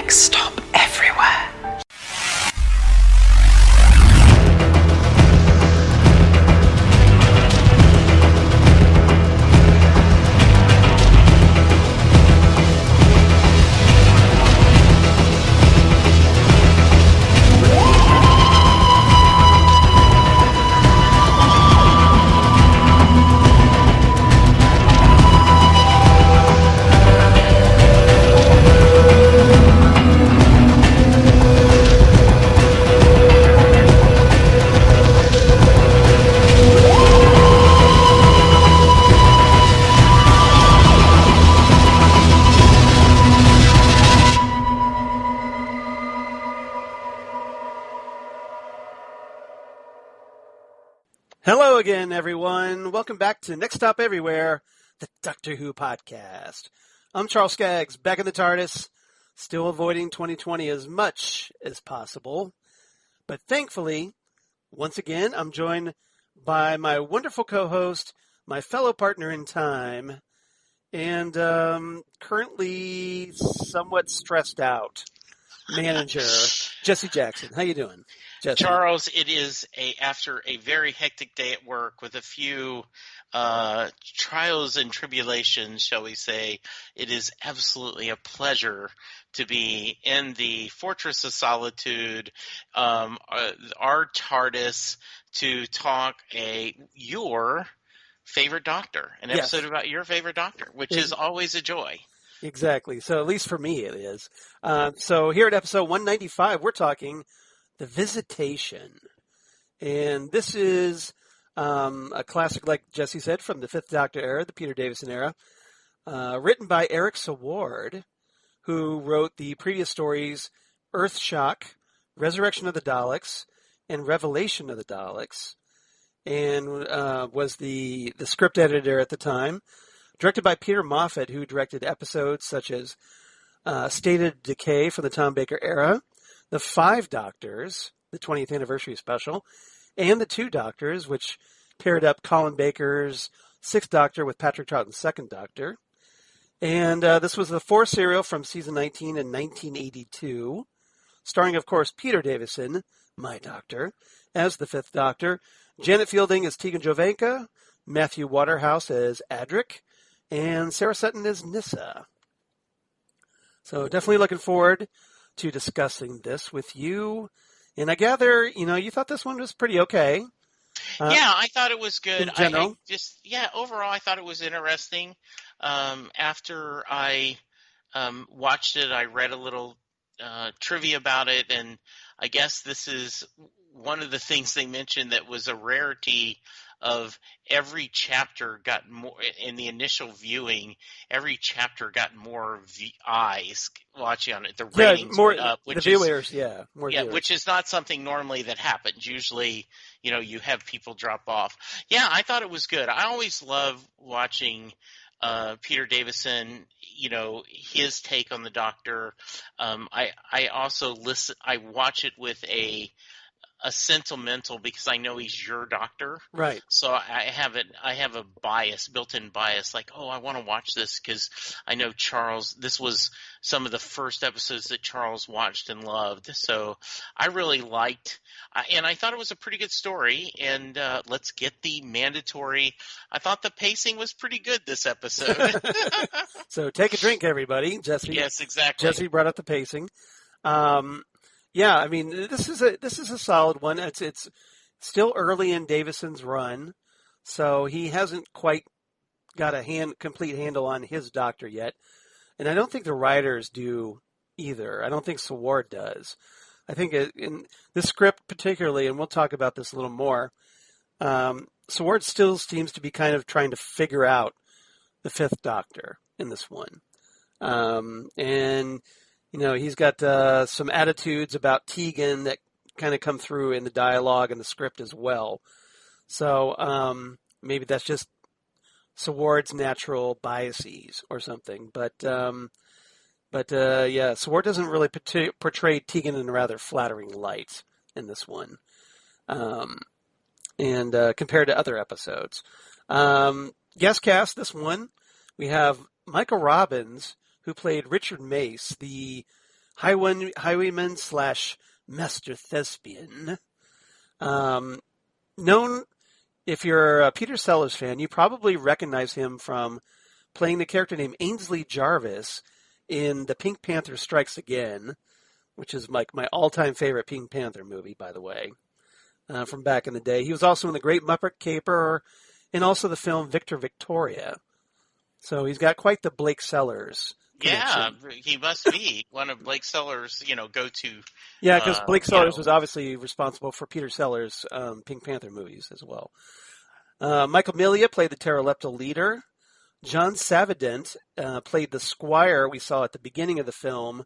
Next stop everywhere. Hello again, everyone. Welcome back to Next Stop Everywhere, the Doctor Who podcast. I'm Charles Skaggs, back in the TARDIS, still avoiding 2020 as much as possible. But thankfully, once again, I'm joined by my wonderful co-host, my fellow partner in time, and currently somewhat stressed out manager, Jesse Jackson. How you doing, Jesse? Charles, it is after a very hectic day at work with a few trials and tribulations, shall we say. It is absolutely a pleasure to be in the Fortress of Solitude, our TARDIS, to talk your favorite Doctor, an episode about your favorite Doctor, which is always a joy. Exactly. So at least for me it is. So here at episode 195, we're talking The Visitation. And this is a classic, like Jesse said, from the Fifth Doctor era, the Peter Davison era, written by Eric Saward, who wrote the previous stories Earthshock, Resurrection of the Daleks, and Revelation of the Daleks, and was the script editor at the time. Directed by Peter Moffat, who directed episodes such as State of Decay from the Tom Baker era, The Five Doctors, the 20th anniversary special, and The Two Doctors, which paired up Colin Baker's Sixth Doctor with Patrick Troughton's Second Doctor. And this was the fourth serial from season 19 in 1982, starring, of course, Peter Davison, my Doctor, as the Fifth Doctor, Janet Fielding as Tegan Jovanka, Matthew Waterhouse as Adric, and Sarah Sutton as Nyssa. So definitely looking forward to discussing this with you. And I gather, you thought this one was pretty okay. Yeah, I thought it was good. In general? Overall, I thought it was interesting. After I watched it, I read a little trivia about it, and I guess this is one of the things they mentioned that was a rarity of every chapter got more in the initial viewing. Every chapter got more eyes watching on it. The ratings went up, which is not something normally that happens. Usually, you have people drop off. Yeah, I thought it was good. I always love watching Peter Davison, his take on the Doctor. I also I watch it with a sentimental, because I know he's your Doctor. Right. So I have a bias, built-in bias, like, I want to watch this because I know Charles, this was some of the first episodes that Charles watched and loved. So I really liked, and I thought it was a pretty good story. And let's get the mandatory, I thought the pacing was pretty good this episode. So take a drink, everybody. Jesse. Yes, exactly. Jesse brought up the pacing. Yeah, I mean, this is a solid one. It's still early in Davison's run, so he hasn't quite got a complete handle on his Doctor yet, and I don't think the writers do either. I don't think Saward does. I think in this script particularly, and we'll talk about this a little more, Saward still seems to be kind of trying to figure out the Fifth Doctor in this one, and he's got some attitudes about Tegan that kind of come through in the dialogue and the script as well. So maybe that's just Saward's natural biases or something. But Saward doesn't really portray Tegan in a rather flattering light in this one, and compared to other episodes. Guest cast this one, we have Michael Robbins, who played Richard Mace, the highwayman slash master thespian. Known, if you're a Peter Sellers fan, you probably recognize him from playing the character named Ainsley Jarvis in The Pink Panther Strikes Again, which is like my all-time favorite Pink Panther movie, by the way, from back in the day. He was also in The Great Muppet Caper and also the film Victor Victoria. So he's got quite the Blake Sellers connection. Yeah, he must be one of Blake Sellers' go-to. Yeah, because Blake Sellers was obviously responsible for Peter Sellers' Pink Panther movies as well. Michael Milia played the Pteroleptal leader. John Savident played the squire we saw at the beginning of the film,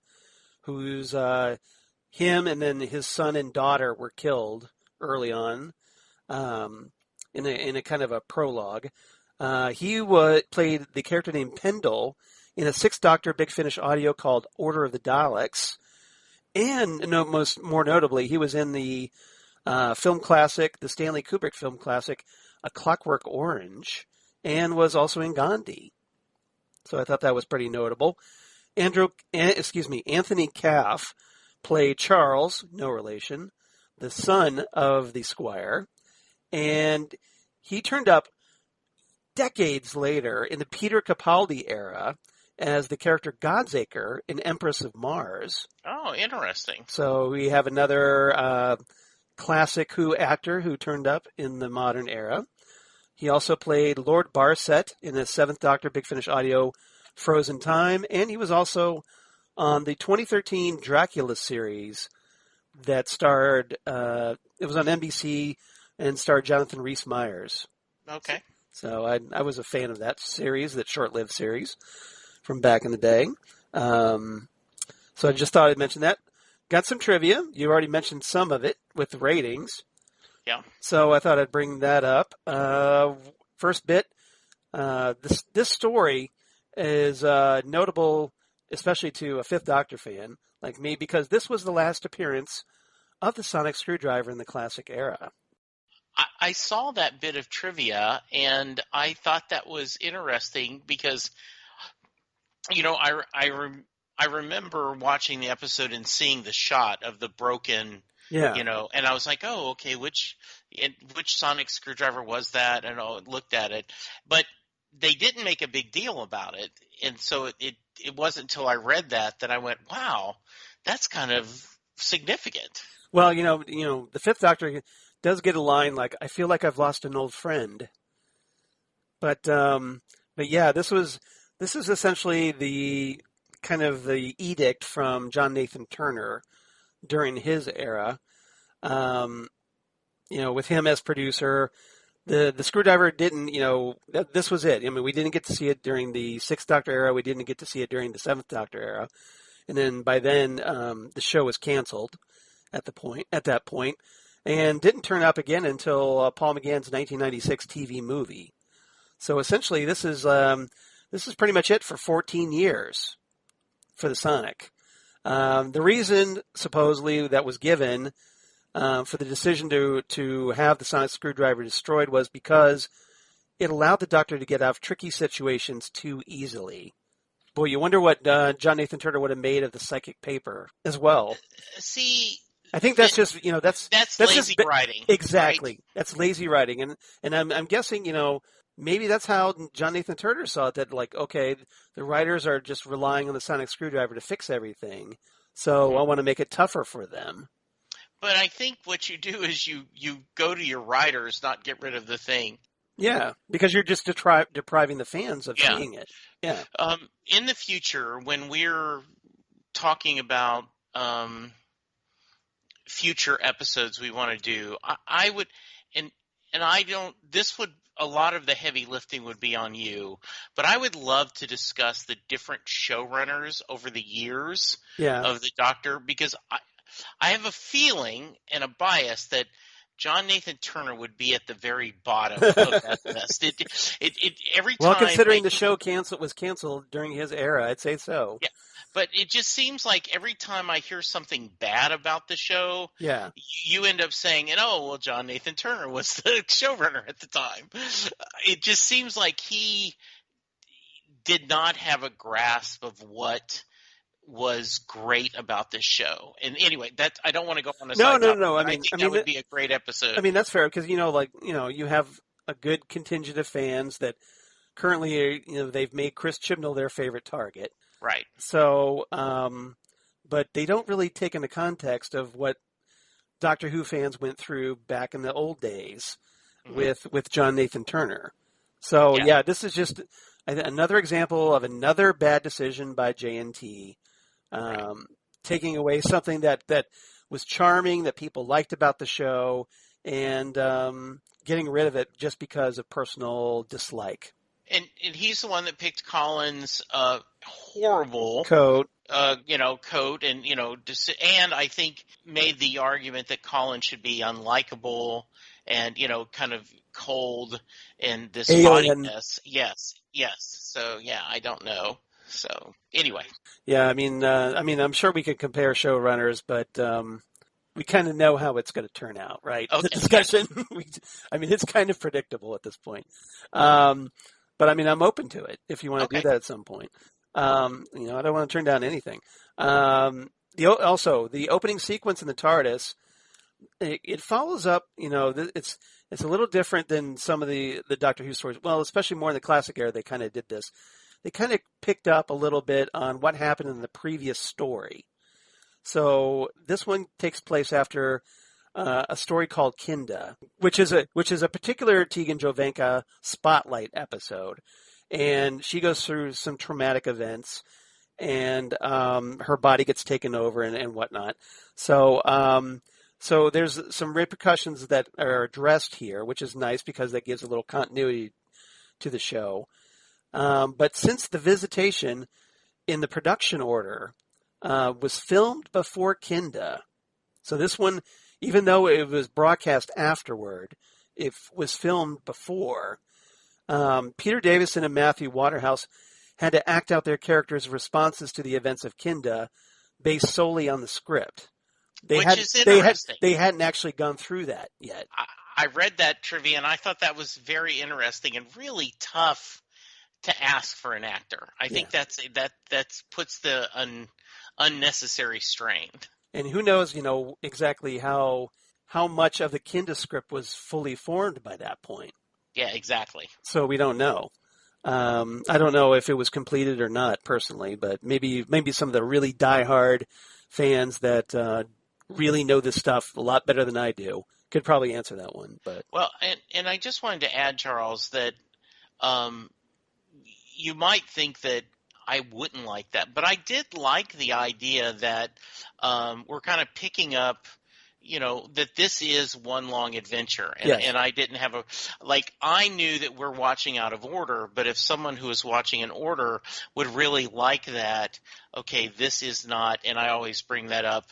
who's him and then his son and daughter were killed early on in a kind of a prologue. He played the character named Pendle in a Sixth Doctor Big Finish audio called Order of the Daleks. And more notably, he was in the film classic, the Stanley Kubrick film classic, A Clockwork Orange, and was also in Gandhi. So I thought that was pretty notable. Anthony Caff played Charles, no relation, the son of the squire, and he turned up decades later in the Peter Capaldi era as the character Godzacre in Empress of Mars. Oh, interesting. So we have another classic Who actor who turned up in the modern era. He also played Lord Barset in the Seventh Doctor Big Finish audio Frozen Time, and he was also on the 2013 Dracula series that starred, it was on NBC and starred Jonathan Rhys-Meyers. Okay. So I was a fan of that series, that short-lived series from back in the day. So I just thought I'd mention that. Got some trivia. You already mentioned some of it with the ratings. Yeah. So I thought I'd bring that up. First bit, this story is notable, especially to a Fifth Doctor fan like me, because this was the last appearance of the sonic screwdriver in the classic era. I saw that bit of trivia, and I thought that was interesting because, I remember watching the episode and seeing the shot of the broken, and I was like, oh, okay, which sonic screwdriver was that? And I looked at it, but they didn't make a big deal about it, and so it wasn't until I read that I went, wow, that's kind of significant. Well, the Fifth Doctor does get a line like, "I feel like I've lost an old friend," but yeah, this is essentially the kind of the edict from John Nathan Turner during his era. With him as producer, the screwdriver didn't, this was it. I mean, we didn't get to see it during the Sixth Doctor era. We didn't get to see it during the Seventh Doctor era, and then by then the show was canceled at that point, and didn't turn up again until Paul McGann's 1996 TV movie. So essentially, this is pretty much it for 14 years for the Sonic. The reason supposedly that was given for the decision to have the sonic screwdriver destroyed was because it allowed the Doctor to get out of tricky situations too easily. Boy, you wonder what John Nathan Turner would have made of the psychic paper as well. See, I think that's just that's lazy just, writing. Exactly, right? That's lazy writing, and I'm guessing maybe that's how John Nathan Turner saw it. That like, okay, the writers are just relying on the sonic screwdriver to fix everything, so I want to make it tougher for them. But I think what you do is you go to your writers, not get rid of the thing. Yeah, because you're just depriving the fans of seeing it. Yeah. In the future, when we're talking about future episodes we want to do, I would, and I don't. This would, a lot of the heavy lifting would be on you, but I would love to discuss the different showrunners over the years of the Doctor, because I have a feeling and a bias that John Nathan Turner would be at the very bottom of that list. Every time. Well, considering the show was canceled during his era, I'd say so. Yeah, but it just seems like every time I hear something bad about the show, you end up saying, John Nathan Turner was the showrunner at the time. It just seems like he did not have a grasp of what was great about this show. And anyway, that I don't want to go on a No, side topic, no. but I think that would be a great episode. I mean, that's fair because, you have a good contingent of fans that currently, they've made Chris Chibnall their favorite target. Right. So, but they don't really take into context of what Doctor Who fans went through back in the old days with John Nathan Turner. So, yeah, this is just another example of another bad decision by JNT, taking away something that was charming, that people liked about the show, and getting rid of it just because of personal dislike. And he's the one that picked Colin's horrible coat, and and I think made the argument that Colin should be unlikable and kind of cold and this haughtiness. Yes. So yeah, I don't know. So anyway, yeah, I mean, I'm sure we could compare showrunners, but we kind of know how it's going to turn out, right? Okay. The discussion, it's kind of predictable at this point. But I mean, I'm open to it if you want to do that at some point. I don't want to turn down anything. Also, the opening sequence in the TARDIS, it follows up. It's a little different than some of the Doctor Who stories. Well, especially more in the classic era, they kind of did this. They kind of picked up a little bit on what happened in the previous story. So this one takes place after a story called Kinda, which is a particular Tegan Jovanka spotlight episode, and she goes through some traumatic events, and her body gets taken over and whatnot. So there's some repercussions that are addressed here, which is nice because that gives a little continuity to the show. But since the Visitation in the production order was filmed before Kinda, so this one, even though it was broadcast afterward, it was filmed before. Peter Davison and Matthew Waterhouse had to act out their characters' responses to the events of Kinda based solely on the script. Which is interesting. They hadn't actually gone through that yet. I read that trivia, and I thought that was very interesting and really tough to ask for an actor. I think that puts the unnecessary strain. And who knows, exactly how much of the Kinda script was fully formed by that point. Yeah, exactly. So we don't know. I don't know if it was completed or not personally, but maybe some of the really diehard fans that really know this stuff a lot better than I do could probably answer that one. But well, and I just wanted to add, Charles, that you might think that I wouldn't like that, but I did like the idea that we're kind of picking up, that this is one long adventure. And I didn't have I knew that we're watching out of order, but if someone who is watching in order would really like that, okay, this is not, and I always bring that up.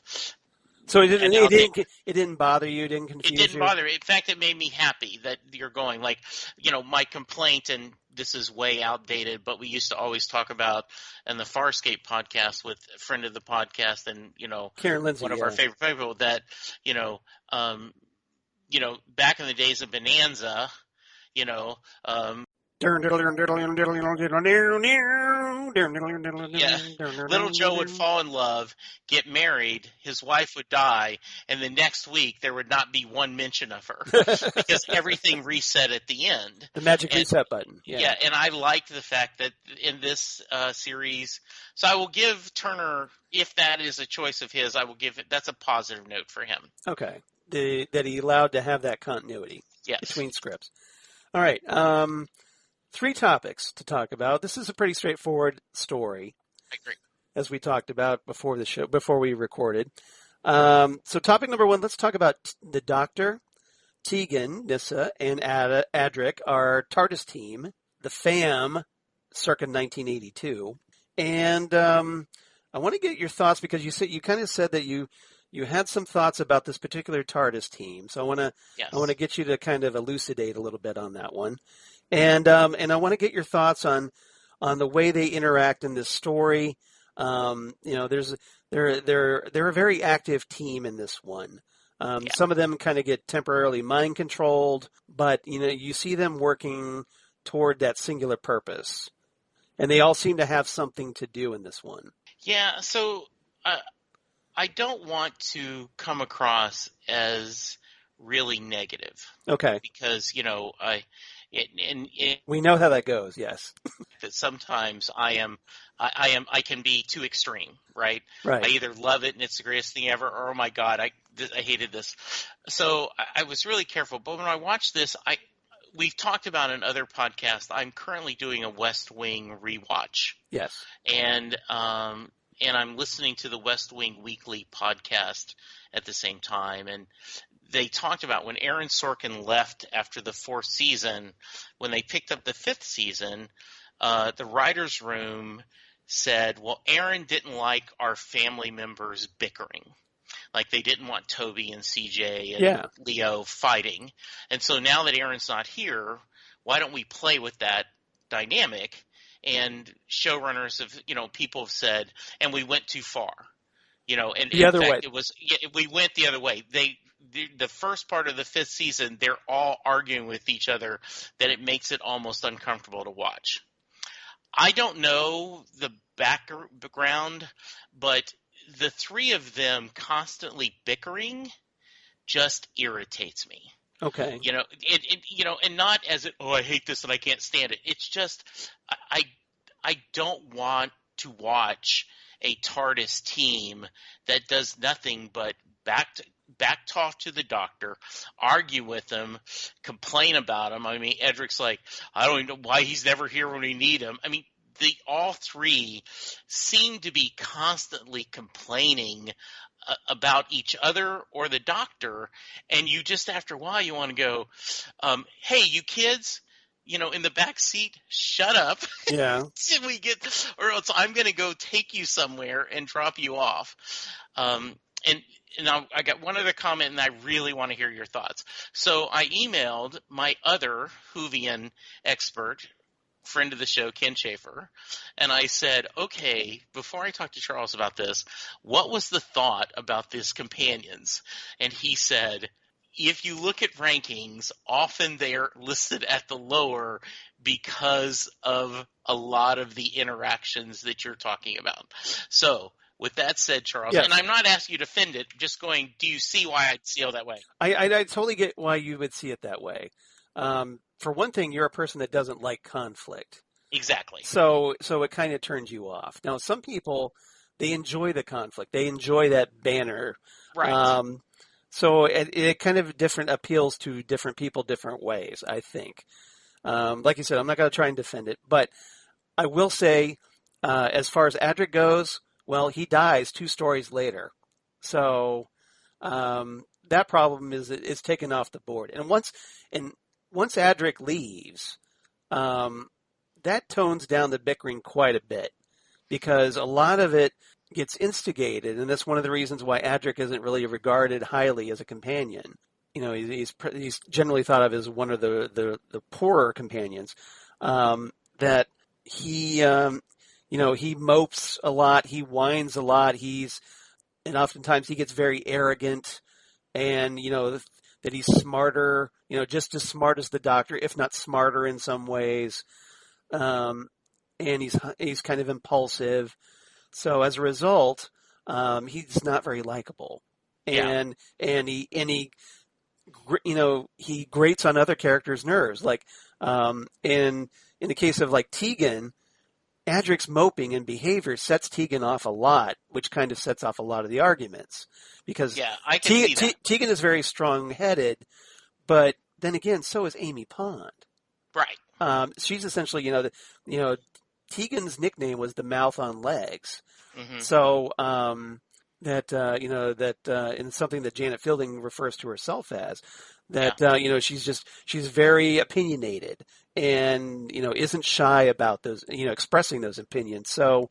So it didn't bother you, it didn't confuse you? It didn't bother me. In fact, it made me happy that you're going, my complaint, and this is way outdated, but we used to always talk about in the Farscape podcast with a friend of the podcast and, Karen Lindsay, one of our favorite people that, back in the days of Bonanza, little Joe would fall in love, get married, his wife would die, and the next week there would not be one mention of her because everything reset at the end. The magic reset button. Yeah, and I liked the fact that in this series, so I will give Turner, if that is a choice of his, I will give it, that's a positive note for him. Okay, that he allowed to have that continuity between scripts. All right. 3 topics to talk about. This is a pretty straightforward story. I agree. As we talked about before the show, before we recorded. So topic number 1, let's talk about the Doctor, Tegan, Nyssa, and Adric, our TARDIS team, the FAM, circa 1982. And I want to get your thoughts because you kind of said that you had some thoughts about this particular TARDIS team. So I want to get you to kind of elucidate a little bit on that one. And I want to get your thoughts on the way they interact in this story. They're a very active team in this one. Some of them kind of get temporarily mind controlled, but you see them working toward that singular purpose, and they all seem to have something to do in this one. Yeah, so I don't want to come across as really negative Okay. because, We know how that goes. Yes. that sometimes I can be too extreme, right? I Right. either love it and it's the greatest thing ever, or oh my God, I hated this. So I was really careful. But when I watched this, we've talked about in other podcasts. I'm currently doing a West Wing rewatch, Yes. and I'm listening to the West Wing Weekly podcast at the same time. And they talked about when Aaron Sorkin left after the fourth season, when they picked up the fifth season, the writer's room said, well, Aaron didn't like our family members bickering. Like they didn't want Toby and CJ and Leo fighting. And so now that Aaron's not here, why don't we play with that dynamic? And showrunners have, people have said, and we went too far. And The other way. We went the other way. The first part of the fifth season, they're all arguing with each other that it makes it almost uncomfortable to watch. I don't know the background, but the three of them constantly bickering just irritates me. Okay. And not as I hate this and I can't stand it. It's just I don't want to watch a TARDIS team that does nothing but back talk to the Doctor, argue with him, complain about him. I mean, Edric's like, I don't even know why he's never here when we need him. I mean, all three seem to be constantly complaining about each other or the Doctor, and you just after a while you want to go, hey, you kids, in the back seat, shut up. Yeah. Or else I'm going to go take you somewhere and drop you off. And I got one other comment, and I really want to hear your thoughts. So I emailed my other Whovian expert, friend of the show, Ken Schaefer, and I said, okay, before I talk to Charles about this, what was the thought about these companions? And he said, if you look at rankings, often they're listed at the lower because of a lot of the interactions that you're talking about. So with that said, Charles, yes. And I'm not asking you to defend it, just going, do you see why I'd feel that way? I totally get why you would see it that way. For one thing, you're a person that doesn't like conflict. Exactly. So it kind of turns you off. Now, some people, they enjoy the conflict. They enjoy that banner. Right. So it kind of different appeals to different people different ways, I think. Like you said, I'm not going to try and defend it, but I will say, as far as Adric goes, well, he dies 2 stories later. So that problem is taken off the board. And once Adric leaves, that tones down the bickering quite a bit because a lot of it gets instigated, and that's one of the reasons why Adric isn't really regarded highly as a companion. He's generally thought of as one of the poorer companions. That he he mopes a lot, he whines a lot, and oftentimes he gets very arrogant, and that he's smarter, just as smart as the Doctor, if not smarter in some ways. And he's kind of impulsive. So as a result, he's not very likable, and he grates on other characters' nerves. Like in the case of like Tegan, Adric's moping and behavior sets Tegan off a lot, which kind of sets off a lot of the arguments because I can see that. Tegan is very strong-headed, but then again, so is Amy Pond. Right. She's essentially, Tegan's nickname was the mouth on legs. Mm-hmm. So that in something that Janet Fielding refers to herself as, that she's very opinionated and isn't shy about those expressing those opinions. So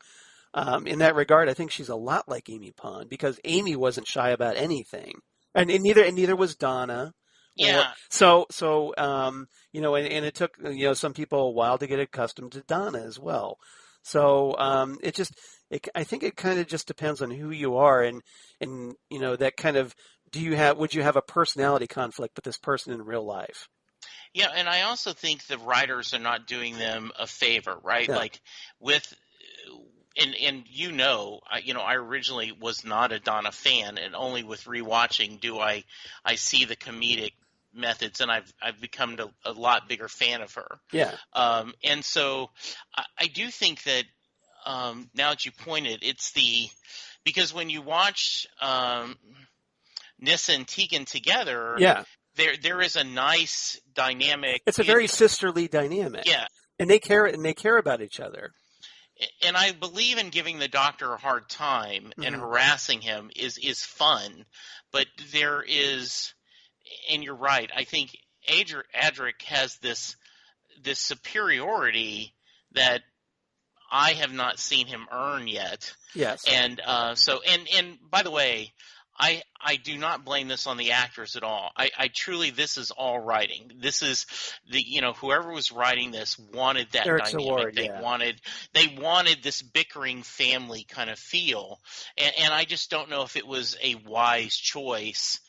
in that regard, I think she's a lot like Amy Pond because Amy wasn't shy about anything, and neither was Donna. Yeah. And it took some people a while to get accustomed to Donna as well. So I think it kind of just depends on who you are, and that kind of would you have a personality conflict with this person in real life? Yeah, and I also think the writers are not doing them a favor, right? Yeah. Like with and I originally was not a Donna fan, and only with rewatching do I see the comedic methods, and I've become a lot bigger fan of her. Yeah. And so I do think that now that you pointed, because when you watch Nyssa and Tegan together, Yeah. there is a nice dynamic. It's a very sisterly dynamic. Yeah. And they care about each other. And I believe in giving the Doctor a hard time and harassing him is fun, but there is, and you're right, I think Adric has this superiority that I have not seen him earn yet. Yes. And and by the way, I do not blame this on the actors at all. I truly, this is all writing. This is whoever was writing this wanted that Eric's dynamic. Award, They wanted this bickering family kind of feel. And I just don't know if it was a wise choice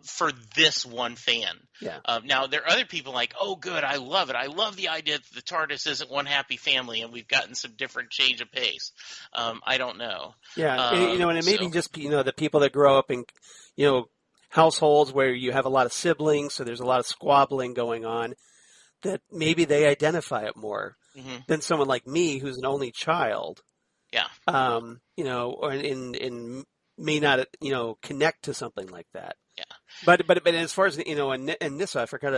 for this one fan. Yeah. Now, there are other people like, oh, good, I love it. I love the idea that the TARDIS isn't one happy family and we've gotten some different change of pace. I don't know. Yeah, and it may be just, the people that grow up in, households where you have a lot of siblings, so there's a lot of squabbling going on, that maybe they identify it more than someone like me who's an only child. Yeah. Or in may not, connect to something like that. Yeah. But as far as, and Nyssa, I forgot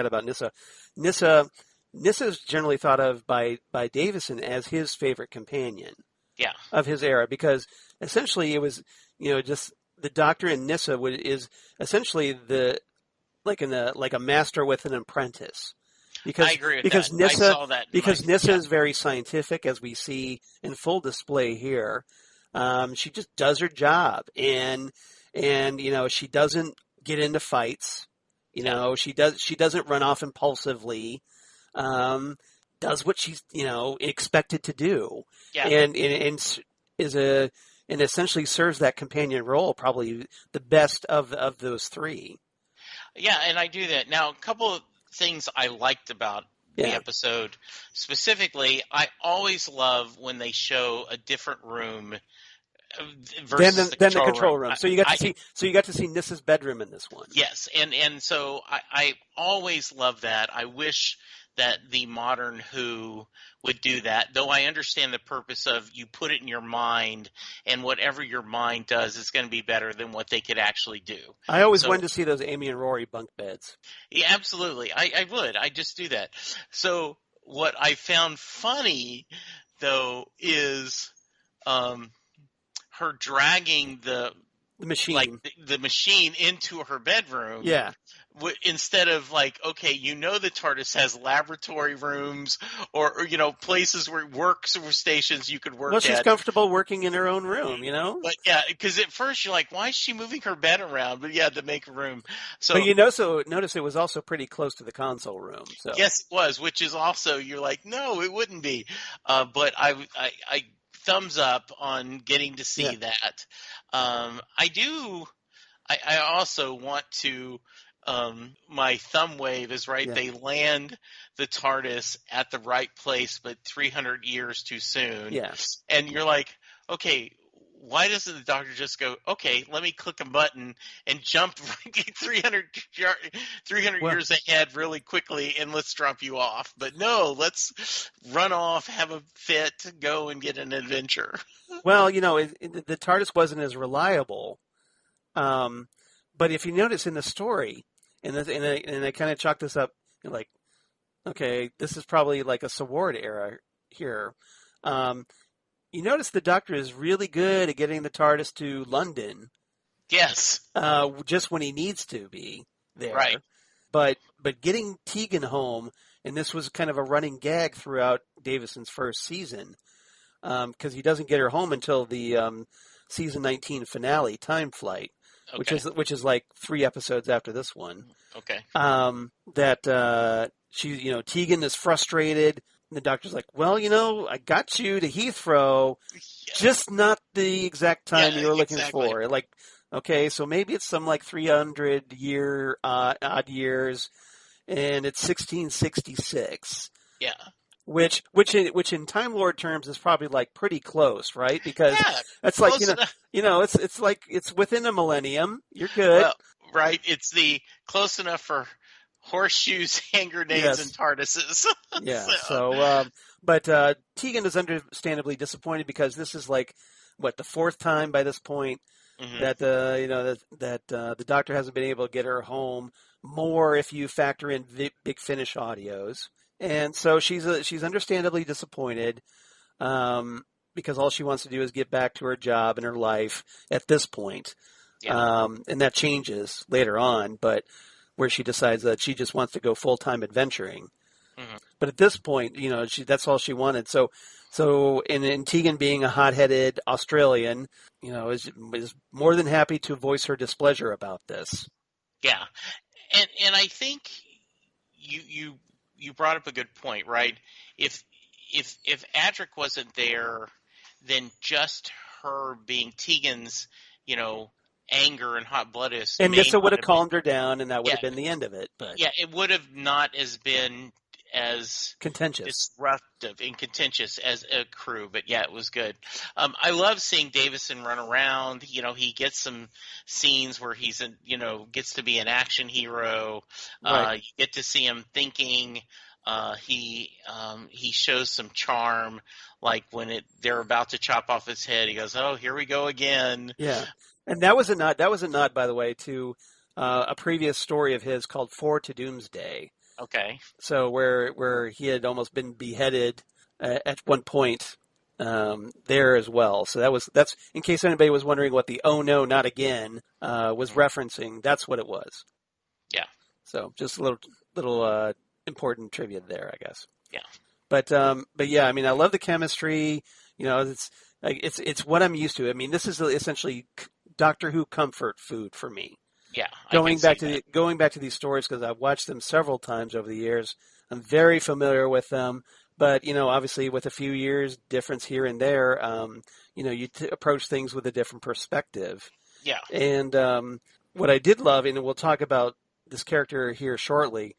about Nyssa. Nyssa's generally thought of by Davison as his favorite companion. Yeah. Of his era, because essentially it was, just the Doctor and Nyssa is essentially like a master with an apprentice. Because, I agree with because that. Nyssa, I saw that because Nyssa is very scientific, as we see in full display here. She just does her job, and she doesn't get into fights. She doesn't run off impulsively. Does what she's expected to do, and essentially serves that companion role probably the best of those three. Yeah, and I do that. Now, a couple of things I liked about the episode specifically, I always love when they show a different room versus than the control room. So you got to see Nyssa's bedroom in this one. Yes, and so I always love that. I wish that the modern Who would do that, though I understand the purpose of you put it in your mind, and whatever your mind does is going to be better than what they could actually do. I always wanted to see those Amy and Rory bunk beds. Yeah, absolutely. I would. I just do that. So what I found funny, though, is her dragging the machine, the machine into her bedroom. Yeah. Instead of okay, the TARDIS has laboratory rooms or places where workstations you could work at. Well, she's comfortable working in her own room, But yeah, because at first you're like, why is she moving her bed around? But yeah, to make a room. So, but notice it was also pretty close to the console room. So. Yes, it was, which is also, you're like, no, it wouldn't be. But I thumbs up on getting to see that. I also want to. My thumb wave is right. Yeah. They land the TARDIS at the right place, but 300 years too soon. Yes. And you're like, okay, why doesn't the Doctor just go, okay, let me click a button and jump 300 years ahead really quickly and let's drop you off. But no, let's run off, have a fit, go and get an adventure. Well, the TARDIS wasn't as reliable. But if you notice in the story, and I kind of chalk this up, like, okay, this is probably like a Saward era here. You notice the Doctor is really good at getting the TARDIS to London. Yes. Just when he needs to be there. Right. But getting Tegan home, and this was kind of a running gag throughout Davison's first season, because he doesn't get her home until the season 19 finale, Time Flight. Okay. Which is like 3 episodes after this one. Okay. That she, Tegan is frustrated. And the Doctor's like, well, I got you to Heathrow, just not the exact time you were looking for. Like, okay, so maybe it's some 300 odd years, and it's 1666. Yeah. which in Time Lord terms is probably like pretty close, right? Because Yeah, it's like close enough. it's like it's within a millennium. You're good. Well, right. It's the close enough for horseshoes, hand grenades, and Yes. TARDISes. Yeah. So, But Tegan is understandably disappointed because this is like what the fourth time by this point mhm. that the doctor hasn't been able to get her home. More if you factor in Big Finish audios, and so she's understandably disappointed because all she wants to do is get back to her job and her life at this point. Yeah. And that changes later on, but where she decides that she just wants to go full-time adventuring. Mhm. But at this point, that's all she wanted. So in Tegan being a hot-headed Australian, is more than happy to voice her displeasure about this. Yeah. And I think you brought up a good point, right? If Adric wasn't there, then just her being Tegan's, anger and hot bloodedness And may Nyssa would not have have been. calmed her down, and that would Yeah, have been the end of it. But yeah, it would have not been as contentious. disruptive and contentious as a crew, but yeah, it was good. I love seeing Davison run around. He gets some scenes where he's gets to be an action hero. Right. You get to see him thinking. He shows some charm, like when they're about to chop off his head. He goes, "Oh, here we go again." Yeah. And that was a nod. That was a nod, by the way, to a previous story of his called "Four to Doomsday." Okay. So where he had almost been beheaded at one point there as well. So that's in case anybody was wondering what the "Oh no, not again" was referencing. That's what it was. Yeah. So just a little important trivia there, I guess. Yeah. But yeah, I mean, I love the chemistry. It's what I'm used to. I mean, this is essentially Doctor Who comfort food for me. Yeah. Going back to these stories because I've watched them several times over the years. I'm very familiar with them, but obviously with a few years difference here and there, you approach things with a different perspective. Yeah. And what I did love, and we'll talk about this character here shortly,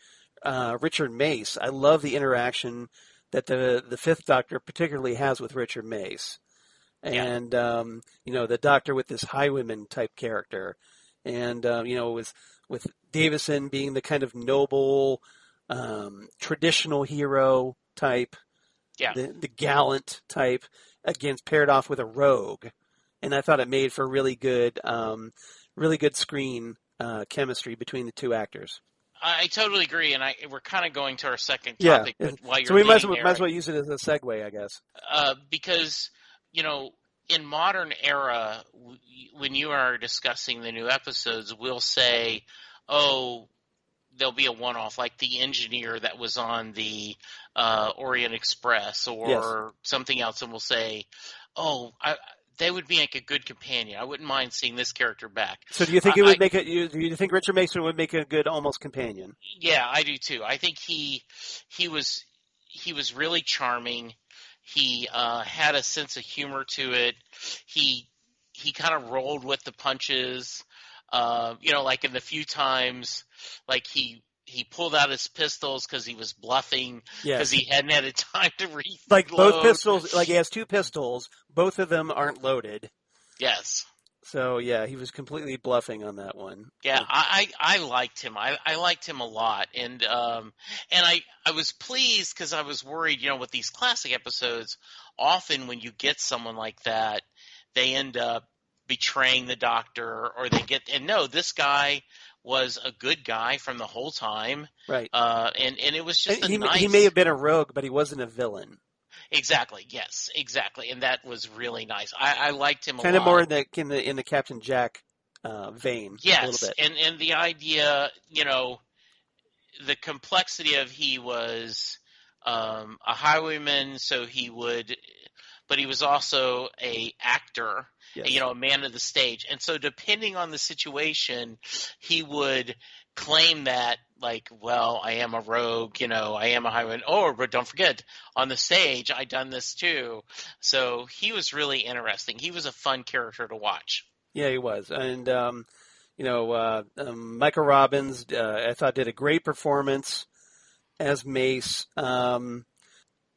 Richard Mace. I love the interaction that the Fifth Doctor particularly has with Richard Mace, and the Doctor with this highwayman type character. And with Davison being the kind of noble, traditional hero type, the gallant type, paired off with a rogue, and I thought it made for really good screen chemistry between the two actors. I totally agree, and we're kind of going to our second topic. Yeah, But while you're so we might there, as well use it as a segue, I guess. Because in modern era, when you are discussing the new episodes, we'll say, "Oh, there'll be a one-off, like the engineer that was on the Orient Express or something else," and we'll say, "Oh, they would be like a good companion. I wouldn't mind seeing this character back." So do you think it would make it? Do you think Richard Mason would make a good almost companion? Yeah, I do too. I think he was really charming. He had a sense of humor to it. He kind of rolled with the punches. Like in the few times, like he pulled out his pistols because he was bluffing because he hadn't had time to reload. Like both pistols, like he has two pistols. Both of them aren't loaded. Yes. So yeah, he was completely bluffing on that one. Yeah, I liked him. I liked him a lot, and I was pleased because I was worried. With these classic episodes, often when you get someone like that, they end up betraying the Doctor, or they get. And no, this guy was a good guy from the whole time. Right. And it was just nice. He may have been a rogue, but he wasn't a villain. Exactly. Yes. Exactly. And that was really nice. I liked him a lot. Kind of more in the Captain Jack vein. Yes. A little bit. And the idea, the complexity of he was a highwayman, but he was also a actor. Yes. A man of the stage. And so depending on the situation, he would claim that, like, well, I am a rogue, I am a highwayman. But don't forget, on the stage, I done this too. So he was really interesting. He was a fun character to watch. Yeah, he was. And, Michael Robbins, I thought did a great performance as Mace.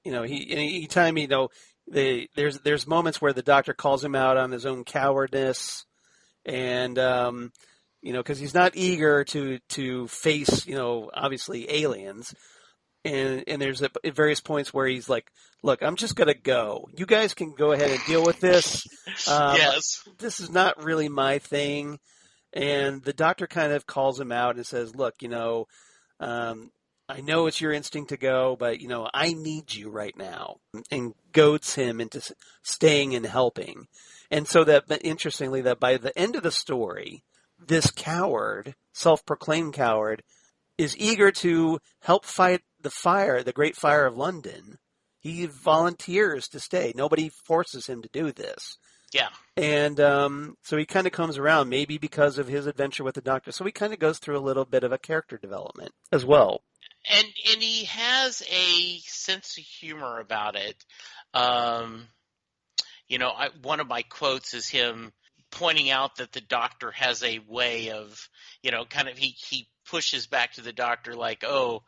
anytime, there's moments where the Doctor calls him out on his own cowardness, and because he's not eager to face, obviously aliens, and there's at various points where he's like, look, I'm just gonna go. You guys can go ahead and deal with this. Yes. This is not really my thing. And the Doctor kind of calls him out and says, look, I know it's your instinct to go, but, I need you right now, and goads him into staying and helping. And so interestingly, that by the end of the story, this coward, self-proclaimed coward, is eager to help fight the Great Fire of London. He volunteers to stay. Nobody forces him to do this. Yeah. And so he kind of comes around, maybe because of his adventure with the Doctor. So he kind of goes through a little bit of a character development as well. And he has a sense of humor about it. One of my quotes is him pointing out that the Doctor has a way of, he pushes back to the Doctor like, in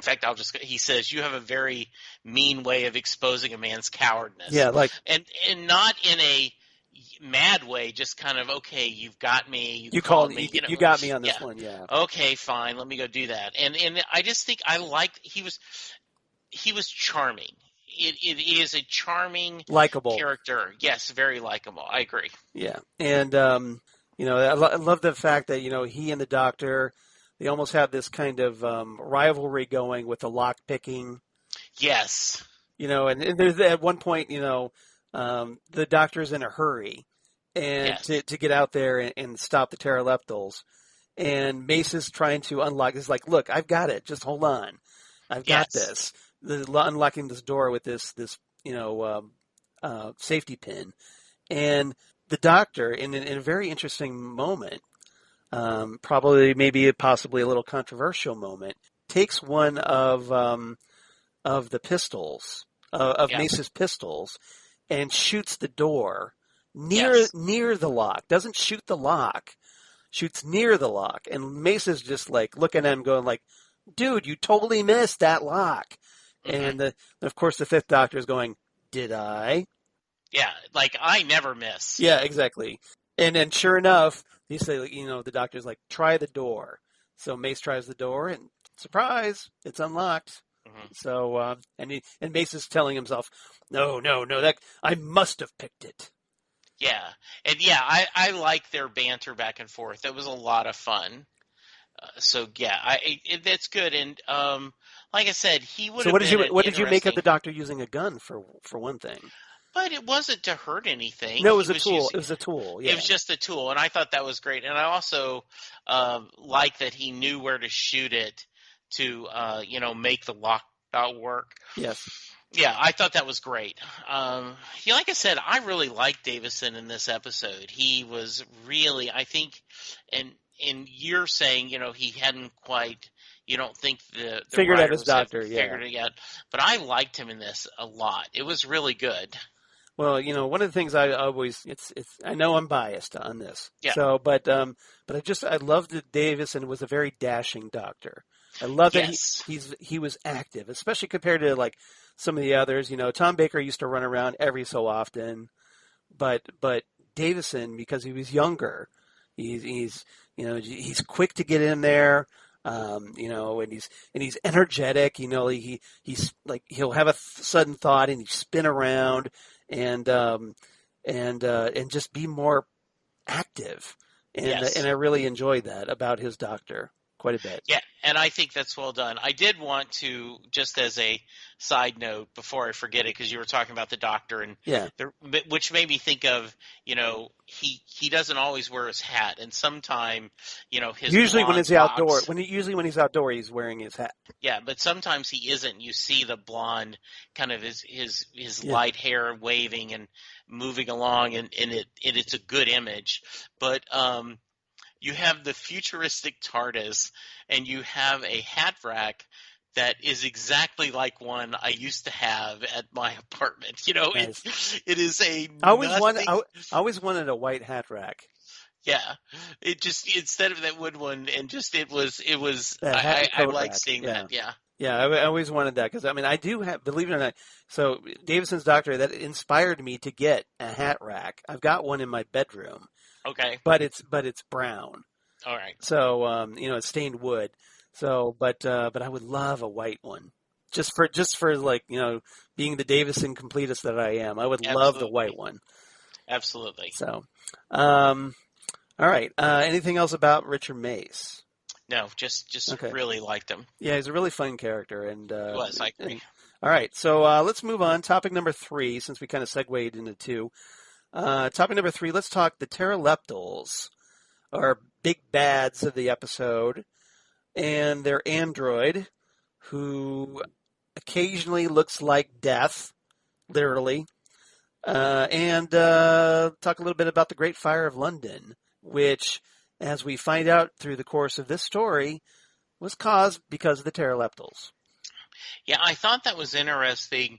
fact, he says, you have a very mean way of exposing a man's cowardness. Yeah, and not in a mad way, just kind of, okay, you've got me. You called me. You got me on this one. Yeah. Okay, fine. Let me go do that. And I just think I liked. He was charming. It is a charming, likable character. Yes, very likable. I agree. Yeah, and I love the fact that he and the Doctor, they almost have this kind of rivalry going with the lock picking. Yes. And there's at one point, the Doctor's in a hurry and to get out there and stop the pteroleptals. And Mace is trying to unlock. He's like, look, I've got it. Just hold on. I've got this. Unlocking this door with this safety pin. And the Doctor, in a very interesting moment, possibly a little controversial moment, takes one of the pistols, of Mace's pistols, and shoots the door near the lock. Doesn't shoot the lock, shoots near the lock. And Mace is just like looking at him going like, dude, you totally missed that lock. Mm-hmm. And of course the Fifth Doctor is going, did I? Yeah, like I never miss. Yeah, exactly. And then sure enough, he say, the Doctor's like, try the door. So Mace tries the door and surprise, it's unlocked. Mm-hmm. So, and Mace is telling himself, no, that I must have picked it. Yeah. And I like their banter back and forth. It was a lot of fun. That's good. And, like I said, he would have been. So what did you make of the Doctor using a gun for one thing? But it wasn't to hurt anything. No, it was a tool. It was a tool. Yeah. It was just a tool, and I thought that was great. And I also like that he knew where to shoot it to, make the lockdown work. Yes. Yeah, I thought that was great. Like I said, I really liked Davison in this episode. He was really, I think, and you're saying, he hadn't quite. You don't think the figured out his Doctor, figured it yet, but I liked him in this a lot. It was really good. Well, one of the things I always I know I'm biased on this. Yeah. So, but I loved that Davison was a very dashing Doctor. I love that he was active, especially compared to like some of the others. Tom Baker used to run around every so often, but Davison, because he was younger, he's quick to get in there. And he's energetic. He's like he'll have a sudden thought and he spin around and just be more active. And I really enjoyed that about his Doctor quite a bit. Yeah, and I think that's well done. I did want to, just as a side note before I forget it, because you were talking about the Doctor, and which made me think of, he doesn't always wear his hat, and sometime, his usually when he's outdoor, usually when he's outdoor, he's wearing his hat. Yeah, but sometimes he isn't. You see the blonde, kind of his light hair waving and moving along, and it's a good image, but you have the futuristic TARDIS, and you have a hat rack that is exactly like one I used to have at my apartment. Nice. It is a. I always wanted a white hat rack. Yeah, it just instead of that wood one, and just it was. I like seeing that. Yeah. Yeah, I always wanted that because, I mean, I do have, believe it or not, so Davison's Doctor, that inspired me to get a hat rack. I've got one in my bedroom, Okay. but it's brown. All right. So, it's stained wood. So, but I would love a white one. Just for like, being the Davison completist that I am. I would love the white one. Absolutely. So, all right. Anything else about Richard Mace? No, just Okay. really liked him. Yeah, he's a really fun character, and He was. I agree. all right, so let's move on. Topic number 3, since we kind of segued into 2. Topic number 3. Let's talk the Pteroleptals, or big bads of the episode, and their android, who occasionally looks like death, literally, and talk a little bit about the Great Fire of London, which, as we find out through the course of this story, was caused because of the Pteroleptals. Yeah, I thought that was interesting.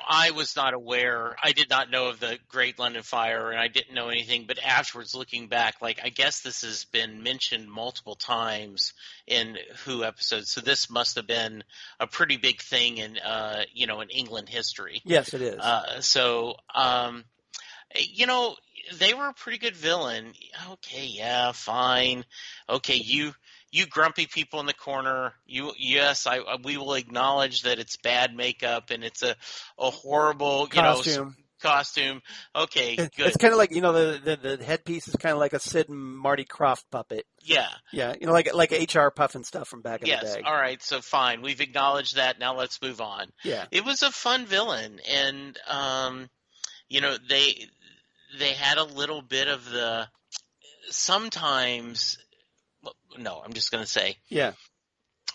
I was not aware. I did not know of the Great London Fire, and I didn't know anything. But afterwards, looking back, I guess this has been mentioned multiple times in Who episodes. So this must have been a pretty big thing in, in England history. Yes, it is. They were a pretty good villain. Okay, yeah, fine. Okay, you grumpy people in the corner. We will acknowledge that it's bad makeup and it's a horrible costume. Okay, good. It's kind of like, the headpiece is kind of like a Sid and Marty Krofft puppet. Yeah. Yeah, like HR Puffin stuff from back in the day. Yes, all right, so fine. We've acknowledged that. Now let's move on. Yeah. It was a fun villain, and they had a little bit of the sometimes. No, I'm just going to say. Yeah.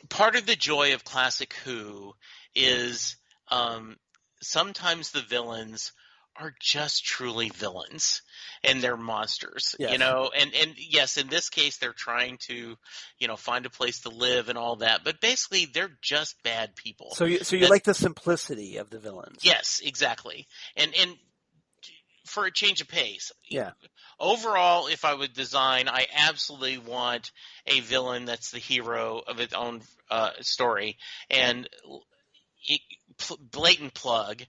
Part of the joy of classic Who is sometimes the villains are just truly villains and they're monsters, yes. And yes, in this case, they're trying to, find a place to live and all that. But basically, they're just bad people. So you like the simplicity of the villains. Yes, exactly. And for a change of pace. Yeah. Overall, if I would design, I absolutely want a villain that's the hero of its own story. And blatant plug,